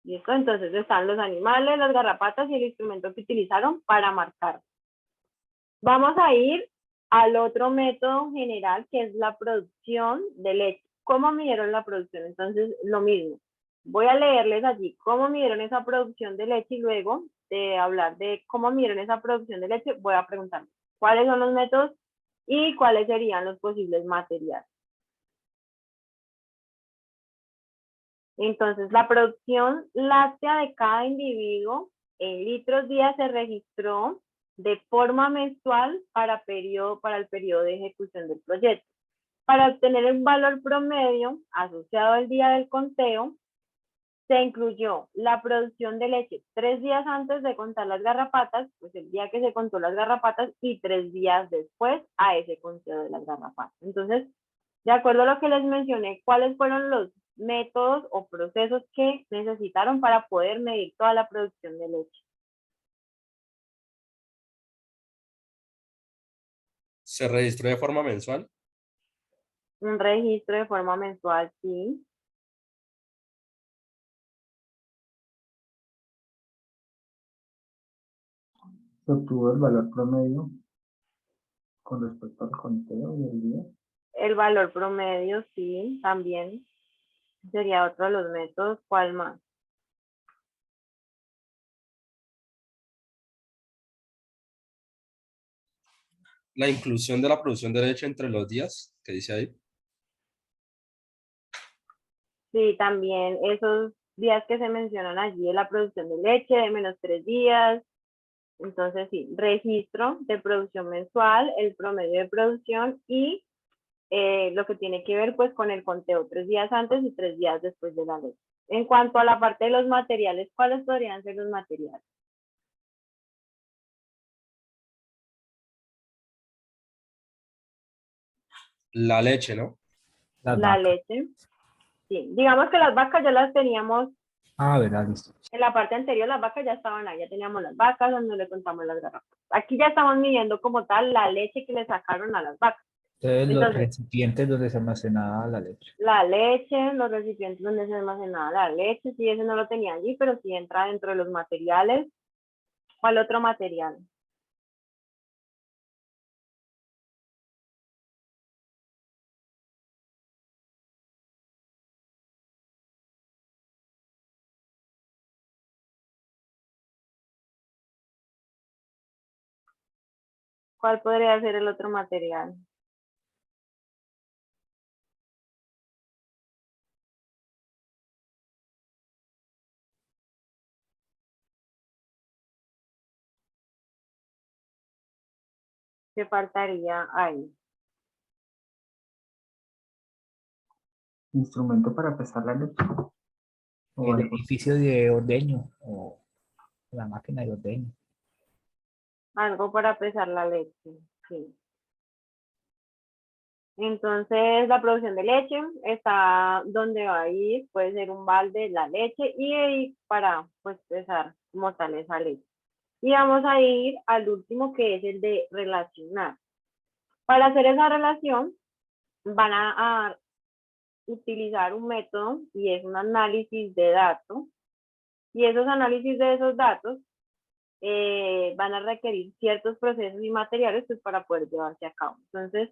¿Listo? Entonces están los animales, las garrapatas y el instrumento que utilizaron para marcar. Vamos a ir al otro método general, que es la producción de leche. ¿Cómo midieron la producción? Entonces, lo mismo. Voy a leerles allí cómo midieron esa producción de leche y luego de hablar de cómo midieron esa producción de leche, voy a preguntar cuáles son los métodos y cuáles serían los posibles materiales. Entonces, la producción láctea de cada individuo en litros día se registró de forma mensual para el periodo de ejecución del proyecto. Para obtener el valor promedio asociado al día del conteo, se incluyó la producción de leche 3 días antes de contar las garrapatas, pues el día que se contó las garrapatas, y 3 días después a ese conteo de las garrapatas. Entonces, de acuerdo a lo que les mencioné, ¿cuáles fueron los métodos o procesos que necesitaron para poder medir toda la producción de leche? ¿Se registró de forma mensual? Un registro de forma mensual, sí. Se obtuvo el valor promedio con respecto al conteo del día. El valor promedio, sí, también sería otro de los métodos. ¿Cuál más? la inclusión de la producción de leche entre los días que dice ahí. Sí, también esos días que se mencionan allí de la producción de leche de -3 días. Entonces, sí, registro de producción mensual, el promedio de producción y lo que tiene que ver pues con el conteo 3 días antes y 3 días después de la leche. En cuanto a la parte de los materiales, ¿cuáles podrían ser los materiales? La leche, ¿no? Las La vacas. leche. Sí, digamos que las vacas ya las teníamos Ah, verdad, listo. en la parte anterior, las vacas ya estaban ahí, ya teníamos las vacas donde le contamos las garrafas. Aquí ya estamos midiendo como tal la leche que le sacaron a las vacas. Entonces, los Entonces, recipientes donde se almacenaba la leche. la leche, los recipientes donde se almacenaba la leche, sí, ese no lo tenía allí, pero sí entra dentro de los materiales. ¿Cuál otro material? ¿Cuál podría ser el otro material? ¿Qué faltaría ahí? Instrumento para pesar la leche. O El algo. edificio de ordeño o la máquina de ordeño. Algo para pesar la leche, sí. Entonces, la producción de leche está donde va a ir, puede ser un balde, la leche, y ahí para pues pesar como tal esa leche. Y vamos a ir al último, que es el de relacionar. Para hacer esa relación, van a utilizar un método y es un análisis de datos. Y esos análisis de esos datos van a requerir ciertos procesos y materiales pues, para poder llevarse a cabo. Entonces,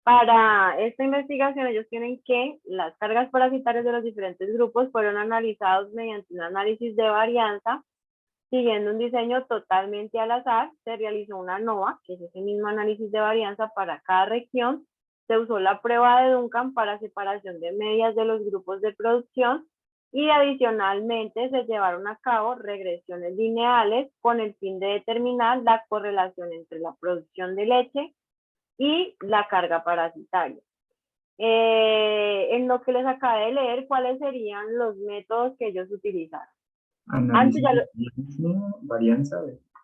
para esta investigación, ellos tienen que las cargas parasitarias de los diferentes grupos fueron analizados mediante un análisis de varianza. Siguiendo un diseño totalmente al azar, se realizó una ANOVA, que es ese mismo análisis de varianza para cada región. Se usó la prueba de Duncan para separación de medias de los grupos de producción y adicionalmente se llevaron a cabo regresiones lineales con el fin de determinar la correlación entre la producción de leche y la carga parasitaria. En lo que les acabé de leer, ¿cuáles serían los métodos que ellos utilizaron? Análisis ya de varianza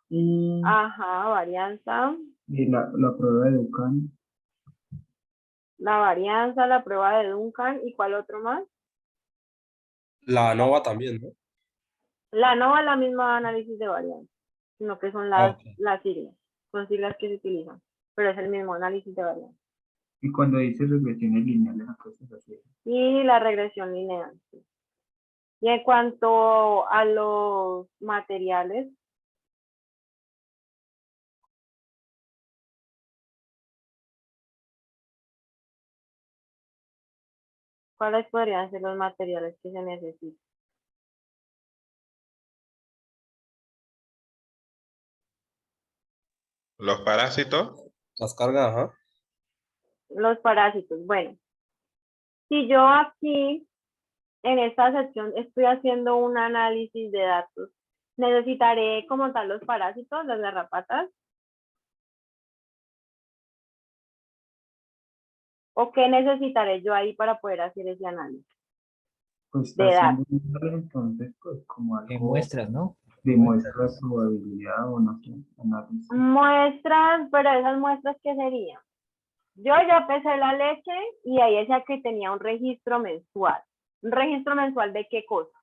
y, Ajá, varianza, y la prueba de Duncan. la varianza, la prueba de Duncan, ¿y cuál otro más? La ANOVA también, ¿no? La NOVA es la misma análisis de varianza, sino que son Ok. las siglas, son siglas que se utilizan, pero es el mismo análisis de varianza. Y cuando dice regresiones lineales, ¿a qué se refiere? Y la regresión lineal. Sí. Y en cuanto a los materiales, ¿cuáles podrían ser los materiales que se necesitan? Los parásitos, Las cargas, ajá. Los parásitos. Bueno, si yo aquí en esta sección estoy haciendo un análisis de datos, necesitaré como tal los parásitos, las garrapatas. ¿O qué necesitaré yo ahí para poder hacer ese análisis? Pues está De haciendo un análisis, entonces, pues como En algo muestras, ¿no? de muestra de probabilidad o no sé, análisis. Muestras, pero esas muestras, ¿qué serían? Yo ya pesé la leche y ahí decía que tenía un registro mensual. ¿Un registro mensual de qué cosa?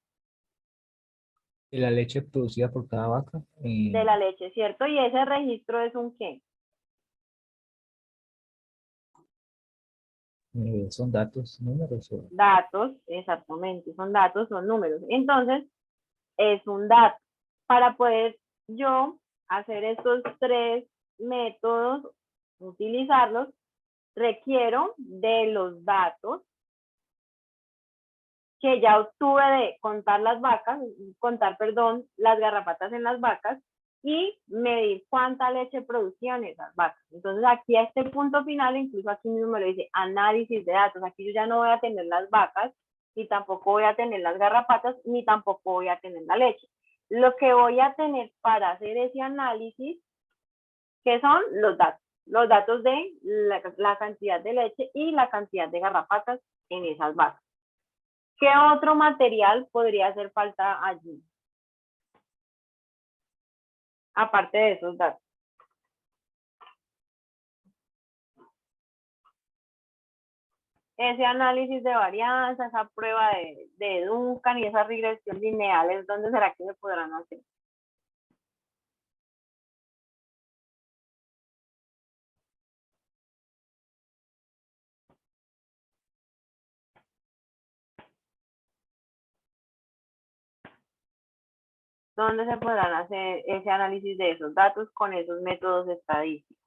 Y la leche producida por cada vaca. De la leche, ¿cierto? Y ese registro es un qué? Son datos, números. Datos, exactamente, son datos, son números. Entonces, es un dato. Para poder yo hacer estos 3 métodos, utilizarlos, requiero de los datos que ya obtuve de contar las vacas, contar, perdón, las garrapatas en las vacas, y medir cuánta leche producían esas vacas. Entonces aquí a este punto final, incluso aquí mismo me lo dice, análisis de datos. Aquí yo ya no voy a tener las vacas, ni tampoco voy a tener las garrapatas, ni tampoco voy a tener la leche. Lo que voy a tener para hacer ese análisis, que son los datos de la cantidad de leche y la cantidad de garrapatas en esas vacas. ¿Qué otro material podría hacer falta allí? Aparte de esos datos. Ese análisis de varianza, esa prueba de Duncan y esa regresión lineal, ¿dónde será que se podrán hacer? ¿Dónde se podrán hacer ese análisis de esos datos con esos métodos estadísticos?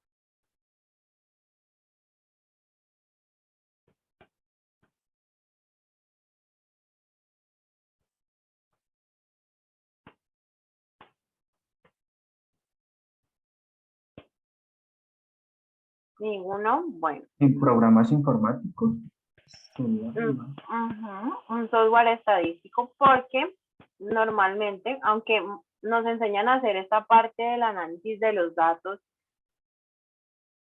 ¿Ninguno? Bueno. En programas informáticos. Sería Un software estadístico, porque normalmente, aunque nos enseñan a hacer esta parte del análisis de los datos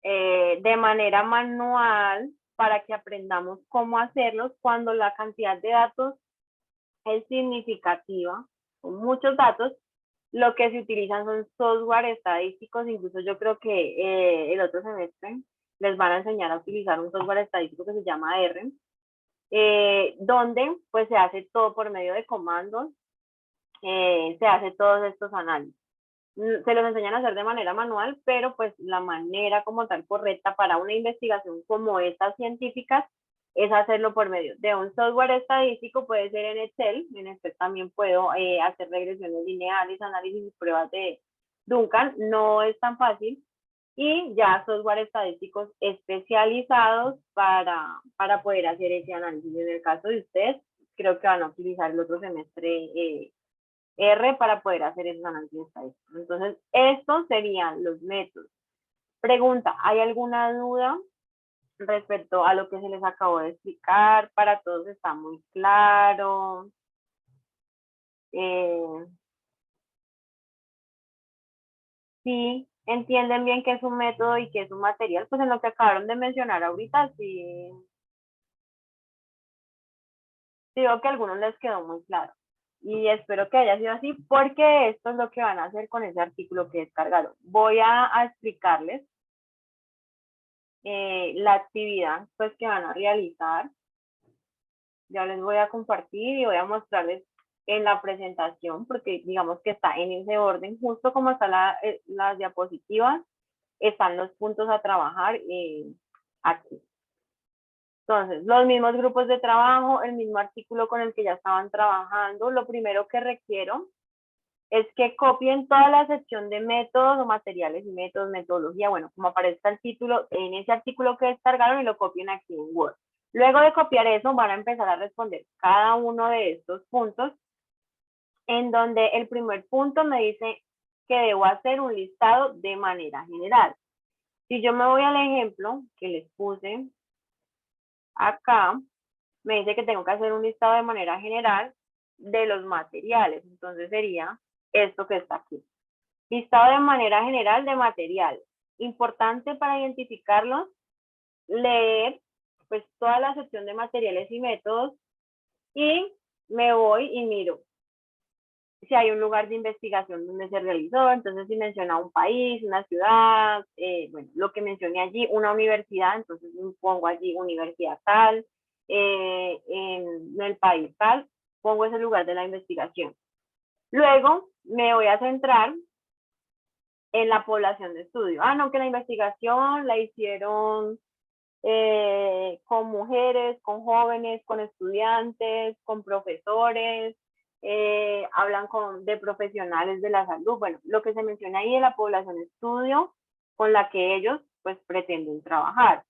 de manera manual para que aprendamos cómo hacerlos, cuando la cantidad de datos es significativa, con muchos datos, lo que se utilizan son software estadísticos. Incluso yo creo que el otro semestre les van a enseñar a utilizar un software estadístico que se llama R, donde pues se hace todo por medio de comandos, se hace todos estos análisis. Se los enseñan a hacer de manera manual, pero pues la manera como tal correcta para una investigación como estas científicas es hacerlo por medio de un software estadístico. Puede ser en Excel también puedo hacer regresiones lineales, análisis y pruebas de Duncan. No es tan fácil, y ya software estadísticos especializados para poder hacer ese análisis. En el caso de ustedes, creo que van a utilizar el otro semestre R para poder hacer esos análisis estadísticos. Entonces, estos serían los métodos. Pregunta, ¿hay alguna duda respecto a lo que se les acabó de explicar? Para todos está muy claro. Sí, entienden bien qué es un método y qué es un material. Pues en lo que acabaron de mencionar ahorita, sí digo que a algunos les quedó muy claro. Y espero que haya sido así, porque esto es lo que van a hacer con ese artículo que descargaron. Voy a explicarles la actividad pues que van a realizar. Ya les voy a compartir y voy a mostrarles en la presentación, porque digamos que está en ese orden, justo como están las diapositivas, están los puntos a trabajar aquí. Entonces, los mismos grupos de trabajo, el mismo artículo con el que ya estaban trabajando. Lo primero que requiero es que copien toda la sección de métodos o materiales y métodos, metodología, bueno, como aparezca el título en ese artículo que descargaron, y lo copien aquí en Word. Luego de copiar eso, van a empezar a responder cada uno de estos puntos, en donde el primer punto me dice que debo hacer un listado de manera general. Si yo me voy al ejemplo que les puse acá, me dice que tengo que hacer un listado de manera general de los materiales. Entonces sería esto que está aquí. Listado de manera general de materiales. Importante para identificarlos, leer pues toda la sección de materiales y métodos, y me voy y miro si hay un lugar de investigación donde se realizó. Entonces, si menciona un país, una ciudad, bueno, lo que mencioné allí, una universidad, entonces pongo allí universidad tal, en el país tal, pongo ese lugar de la investigación. Luego me voy a centrar en la población de estudio. No, que la investigación la hicieron con mujeres, con jóvenes, con estudiantes, con profesores, hablan de profesionales de la salud. Bueno, lo que se menciona ahí de la población de estudio con la que ellos pues pretenden trabajar.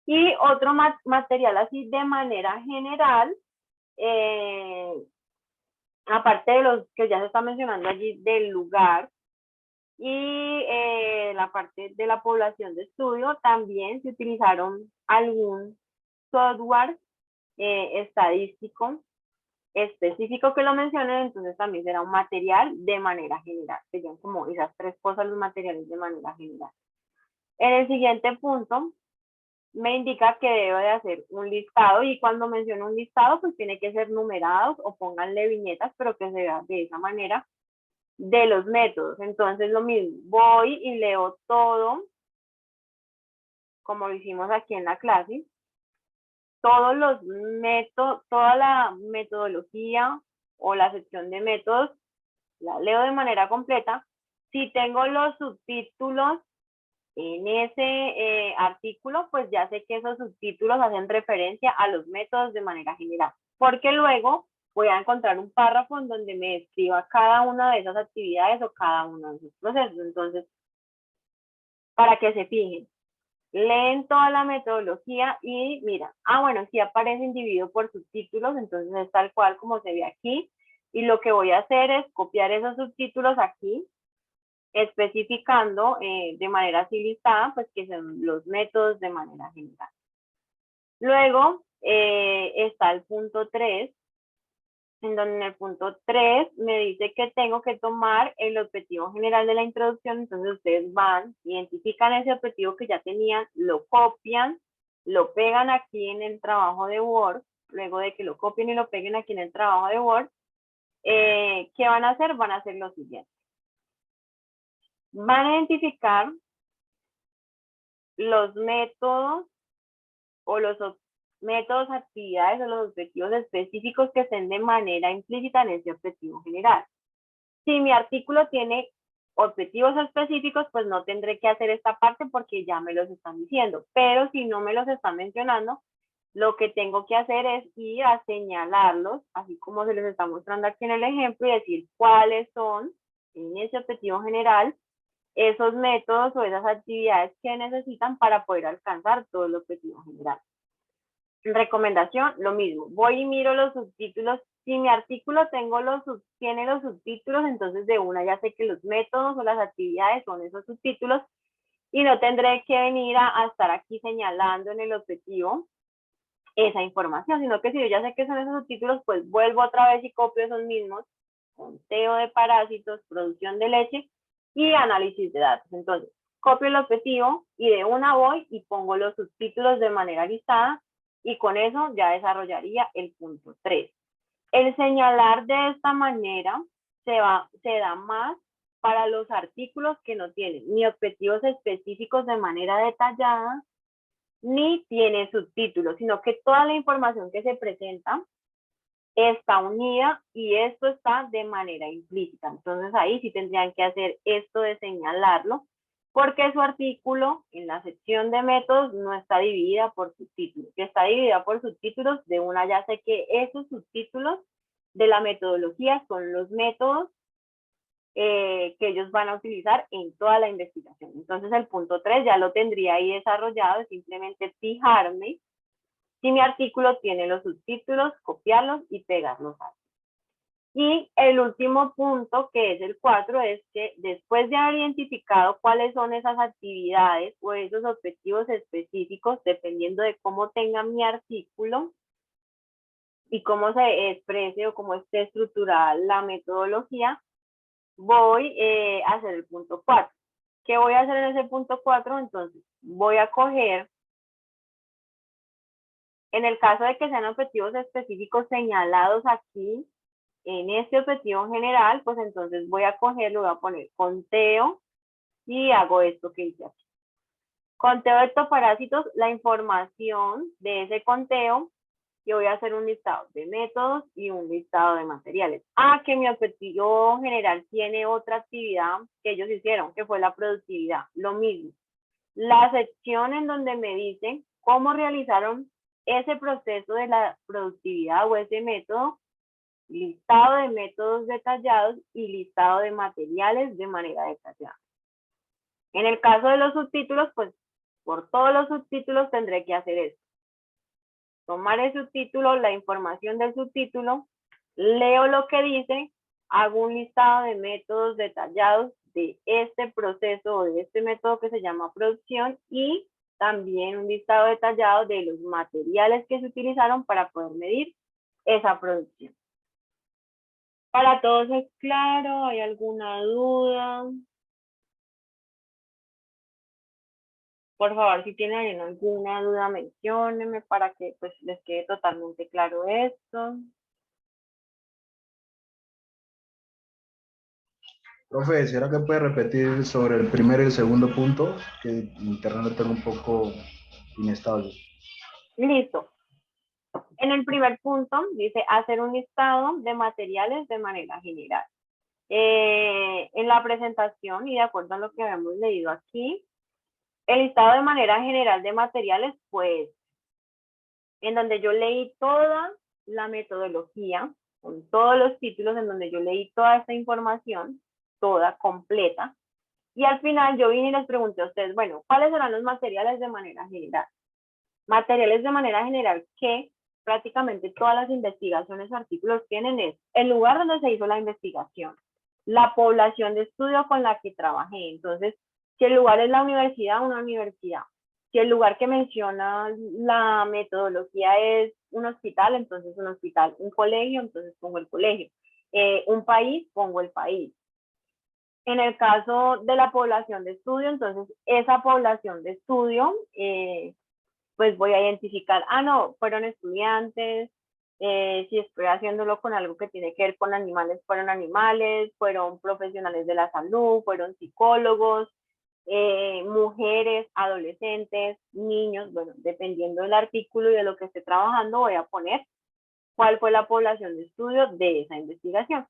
Y otro material así de manera general, aparte de los que ya se está mencionando allí del lugar, Y la parte de la población de estudio también se utilizaron algún software estadístico específico que lo mencionen, entonces también será un material de manera general. Serían como esas tres cosas los materiales de manera general. En el siguiente punto me indica que debo de hacer un listado, y cuando menciono un listado pues tiene que ser numerados o pónganle viñetas, pero que se vea de esa manera, de los métodos. Entonces lo mismo, voy y leo todo como lo hicimos aquí en la clase, todos los métodos, toda la metodología o la sección de métodos, la leo de manera completa. Si tengo los subtítulos en ese artículo, pues ya sé que esos subtítulos hacen referencia a los métodos de manera general, porque luego voy a encontrar un párrafo en donde me describa cada una de esas actividades o cada uno de esos procesos. Entonces, para que se fijen, leen toda la metodología y mira, bueno, aquí aparece dividido por subtítulos, entonces es tal cual como se ve aquí, y lo que voy a hacer es copiar esos subtítulos aquí, especificando de manera así listada, pues que son los métodos de manera general. Luego está el punto 3, en donde en el punto 3 me dice que tengo que tomar el objetivo general de la introducción. Entonces ustedes van, identifican ese objetivo que ya tenían, lo copian, lo pegan aquí en el trabajo de Word. Luego de que lo copien y lo peguen aquí en el trabajo de Word, ¿qué van a hacer? Van a hacer lo siguiente. Van a identificar los métodos o los métodos, actividades o los objetivos específicos que estén de manera implícita en ese objetivo general. Si mi artículo tiene objetivos específicos, pues no tendré que hacer esta parte porque ya me los están diciendo. Pero si no me los están mencionando, lo que tengo que hacer es ir a señalarlos, así como se les está mostrando aquí en el ejemplo, y decir cuáles son en ese objetivo general esos métodos o esas actividades que necesitan para poder alcanzar todo el objetivo general. Recomendación, lo mismo, voy y miro los subtítulos. Si mi artículo tiene los subtítulos, entonces de una ya sé que los métodos o las actividades son esos subtítulos y no tendré que venir a estar aquí señalando en el objetivo esa información, sino que si yo ya sé que son esos subtítulos, pues vuelvo otra vez y copio esos mismos: conteo de parásitos, producción de leche y análisis de datos. Entonces, copio el objetivo y de una voy y pongo los subtítulos de manera listada, y con eso ya desarrollaría el punto 3. El señalar de esta manera se da más para los artículos que no tienen ni objetivos específicos de manera detallada, ni tiene subtítulos, sino que toda la información que se presenta está unida y esto está de manera implícita. Entonces ahí sí tendrían que hacer esto de señalarlo, porque su artículo en la sección de métodos no está dividida por subtítulos. Que está dividida por subtítulos, de una ya sé que esos subtítulos de la metodología son los métodos que ellos van a utilizar en toda la investigación. Entonces el punto 3 ya lo tendría ahí desarrollado, es simplemente fijarme si mi artículo tiene los subtítulos, copiarlos y pegarlos ahí. Y el último punto, que es el 4, es que después de haber identificado cuáles son esas actividades o esos objetivos específicos, dependiendo de cómo tenga mi artículo y cómo se exprese o cómo esté estructurada la metodología, voy a hacer el punto 4. ¿Qué voy a hacer en ese punto 4? Entonces, voy a coger, en el caso de que sean objetivos específicos señalados aquí, en este objetivo general, pues entonces voy a coger, le voy a poner conteo y hago esto que hice aquí. Conteo de ectoparásitos, la información de ese conteo, y voy a hacer un listado de métodos y un listado de materiales. Que mi objetivo general tiene otra actividad que ellos hicieron, que fue la productividad. Lo mismo. La sección en donde me dicen cómo realizaron ese proceso de la productividad o ese método, listado de métodos detallados y listado de materiales de manera detallada. En el caso de los subtítulos, pues por todos los subtítulos tendré que hacer esto. Tomar el subtítulo, la información del subtítulo, leo lo que dice, hago un listado de métodos detallados de este proceso o de este método que se llama producción y también un listado detallado de los materiales que se utilizaron para poder medir esa producción. ¿Para todos es claro? ¿Hay alguna duda? Por favor, si tienen alguna duda, menciónenme para que pues, les quede totalmente claro esto. Profe, ¿será que puede repetir sobre el primer y el segundo punto? Que internet está un poco inestable. Listo. En el primer punto dice hacer un listado de materiales de manera general. En la presentación y de acuerdo a lo que habíamos leído aquí, el listado de manera general de materiales, pues, en donde yo leí toda la metodología, con todos los títulos, en donde yo leí toda esta información, toda, completa, y al final yo vine y les pregunté a ustedes, bueno, ¿cuáles serán los materiales de manera general? Materiales de manera general que prácticamente todas las investigaciones o artículos tienen es el lugar donde se hizo la investigación, la población de estudio con la que trabajé. Entonces, si el lugar es la universidad, una universidad. Si el lugar que menciona la metodología es un hospital, entonces un hospital. Un colegio, entonces pongo el colegio. Un país, pongo el país. En el caso de la población de estudio, entonces esa población de estudio, pues voy a identificar, no, fueron estudiantes, si estoy haciéndolo con algo que tiene que ver con animales, fueron profesionales de la salud, fueron psicólogos, mujeres, adolescentes, niños, bueno, dependiendo del artículo y de lo que esté trabajando, voy a poner cuál fue la población de estudio de esa investigación.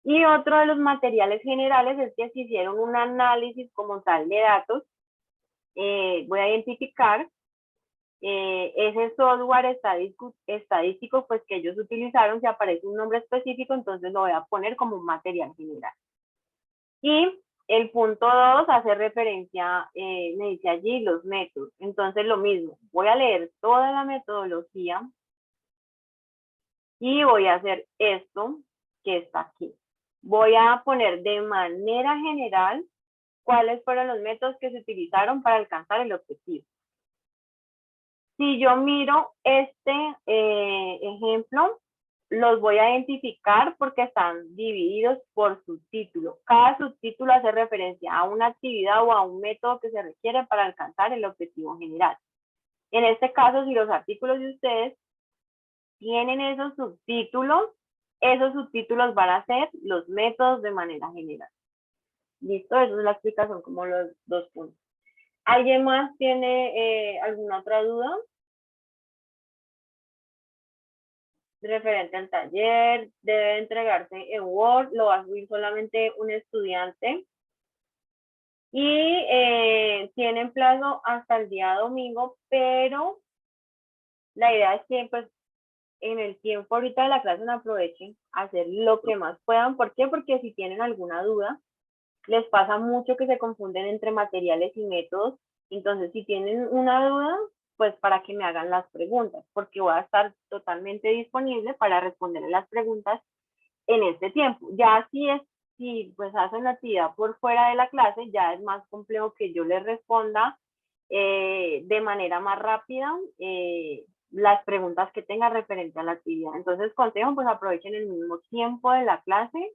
Y otro de los materiales generales es que si hicieron un análisis como tal de datos, voy a identificar ese software estadístico pues que ellos utilizaron, si aparece un nombre específico, entonces lo voy a poner como un material general. Y el punto 2 hace referencia, me dice allí, los métodos. Entonces lo mismo, voy a leer toda la metodología y voy a hacer esto que está aquí. Voy a poner de manera general cuáles fueron los métodos que se utilizaron para alcanzar el objetivo. Si yo miro este ejemplo, los voy a identificar porque están divididos por subtítulo. Cada subtítulo hace referencia a una actividad o a un método que se requiere para alcanzar el objetivo general. En este caso, si los artículos de ustedes tienen esos subtítulos van a ser los métodos de manera general. ¿Listo? Esa es la explicación como los 2 puntos. ¿Alguien más tiene alguna otra duda? Referente al taller, debe entregarse en Word, lo va a subir solamente un estudiante. Y tienen plazo hasta el día domingo, pero la idea es que pues en el tiempo ahorita de la clase no aprovechen a hacer lo que más puedan. ¿Por qué? Porque si tienen alguna duda, les pasa mucho que se confunden entre materiales y métodos. Entonces, si tienen una duda, pues para que me hagan las preguntas, porque voy a estar totalmente disponible para responderles las preguntas en este tiempo. Ya si pues hacen la actividad por fuera de la clase, ya es más complejo que yo les responda de manera más rápida las preguntas que tenga referente a la actividad. Entonces, consejo, pues aprovechen el mismo tiempo de la clase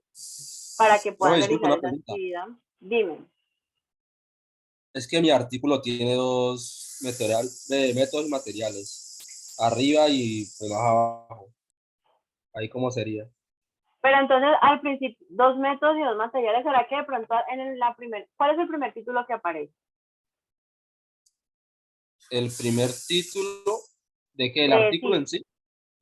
para que puedan realizar esa actividad. Dime. Es que mi artículo tiene dos métodos y materiales, arriba y pues más abajo. Ahí cómo sería. Pero entonces, al principio, 2 métodos y 2 materiales, ¿será que de pronto cuál es el primer título que aparece? El primer título de que el artículo Sí. en sí.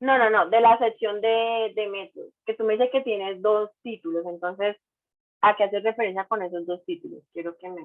No, de la sección de métodos, que tú me dices que tienes 2 títulos, entonces, ¿a qué haces referencia con esos 2 títulos? Quiero que me